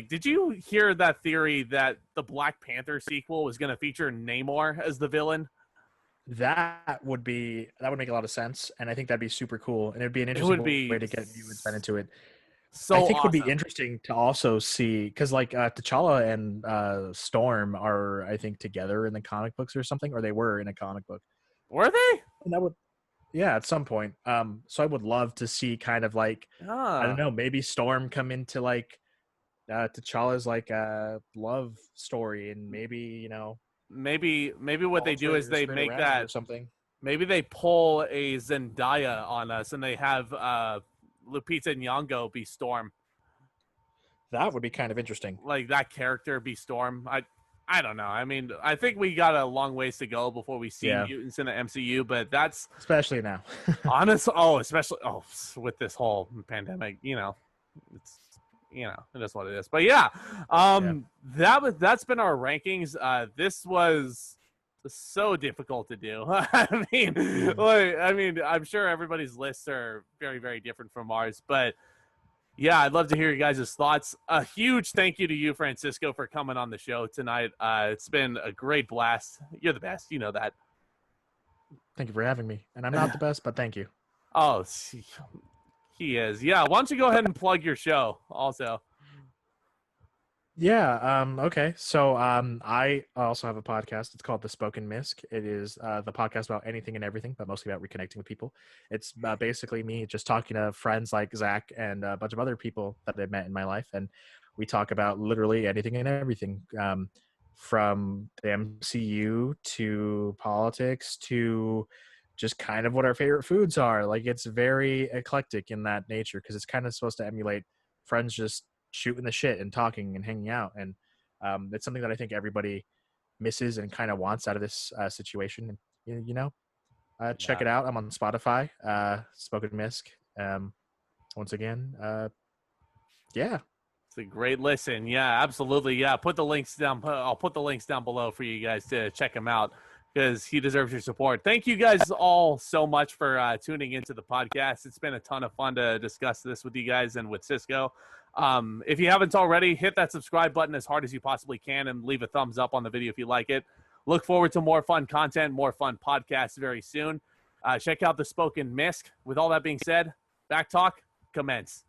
did you hear that theory that the Black Panther sequel was going to feature Namor as the villain? That would make a lot of sense, and I think that'd be super cool, and it'd be an interesting way to get mutants into it. So I think awesome. it would be interesting to also see because T'Challa and Storm are I think together in the comic books or something, or they were in a comic book. Were they? And that would, at some point. So I would love to see kind of I don't know, maybe Storm come into T'Challa's love story, and maybe maybe what they do is they make that or something. Maybe they pull a Zendaya on us and they have Lupita Nyong'o be Storm. That would be kind of interesting. Like that character be Storm. I don't know. I mean, I think we got a long ways to go before we see mutants in the MCU, but that's especially now. Especially with this whole pandemic, it's it is what it is. But that's been our rankings. This was so difficult to do. I mean, I'm sure everybody's lists are very, very different from ours, but yeah, I'd love to hear you guys' thoughts. A huge thank you to you, Francisco, for coming on the show tonight. It's been a great blast. You're the best. You know that. Thank you for having me. And I'm not the best, but thank you. Oh, he is. Yeah. Why don't you go ahead and plug your show also? Yeah. Okay. So I also have a podcast. It's called the Spoken Misc. It is the podcast about anything and everything, but mostly about reconnecting with people. It's basically me just talking to friends like Zack and a bunch of other people that I've met in my life, and we talk about literally anything and everything, from the MCU to politics to just kind of what our favorite foods are. Like it's very eclectic in that nature because it's kind of supposed to emulate friends just shooting the shit and talking and hanging out, and it's something that I think everybody misses and kind of wants out of this situation. And check it out. I'm on Spotify, Spoken Misc. Once again, it's a great listen. Yeah, absolutely. Yeah, put the links down. I'll put the links down below for you guys to check him out because he deserves your support. Thank you guys all so much for tuning into the podcast. It's been a ton of fun to discuss this with you guys and with Cisco. If you haven't already, hit that subscribe button as hard as you possibly can and leave a thumbs up on the video if you like it. Look forward to more fun content, more fun podcasts very soon. Check out the Spoken Misc. With all that being said, back talk commence.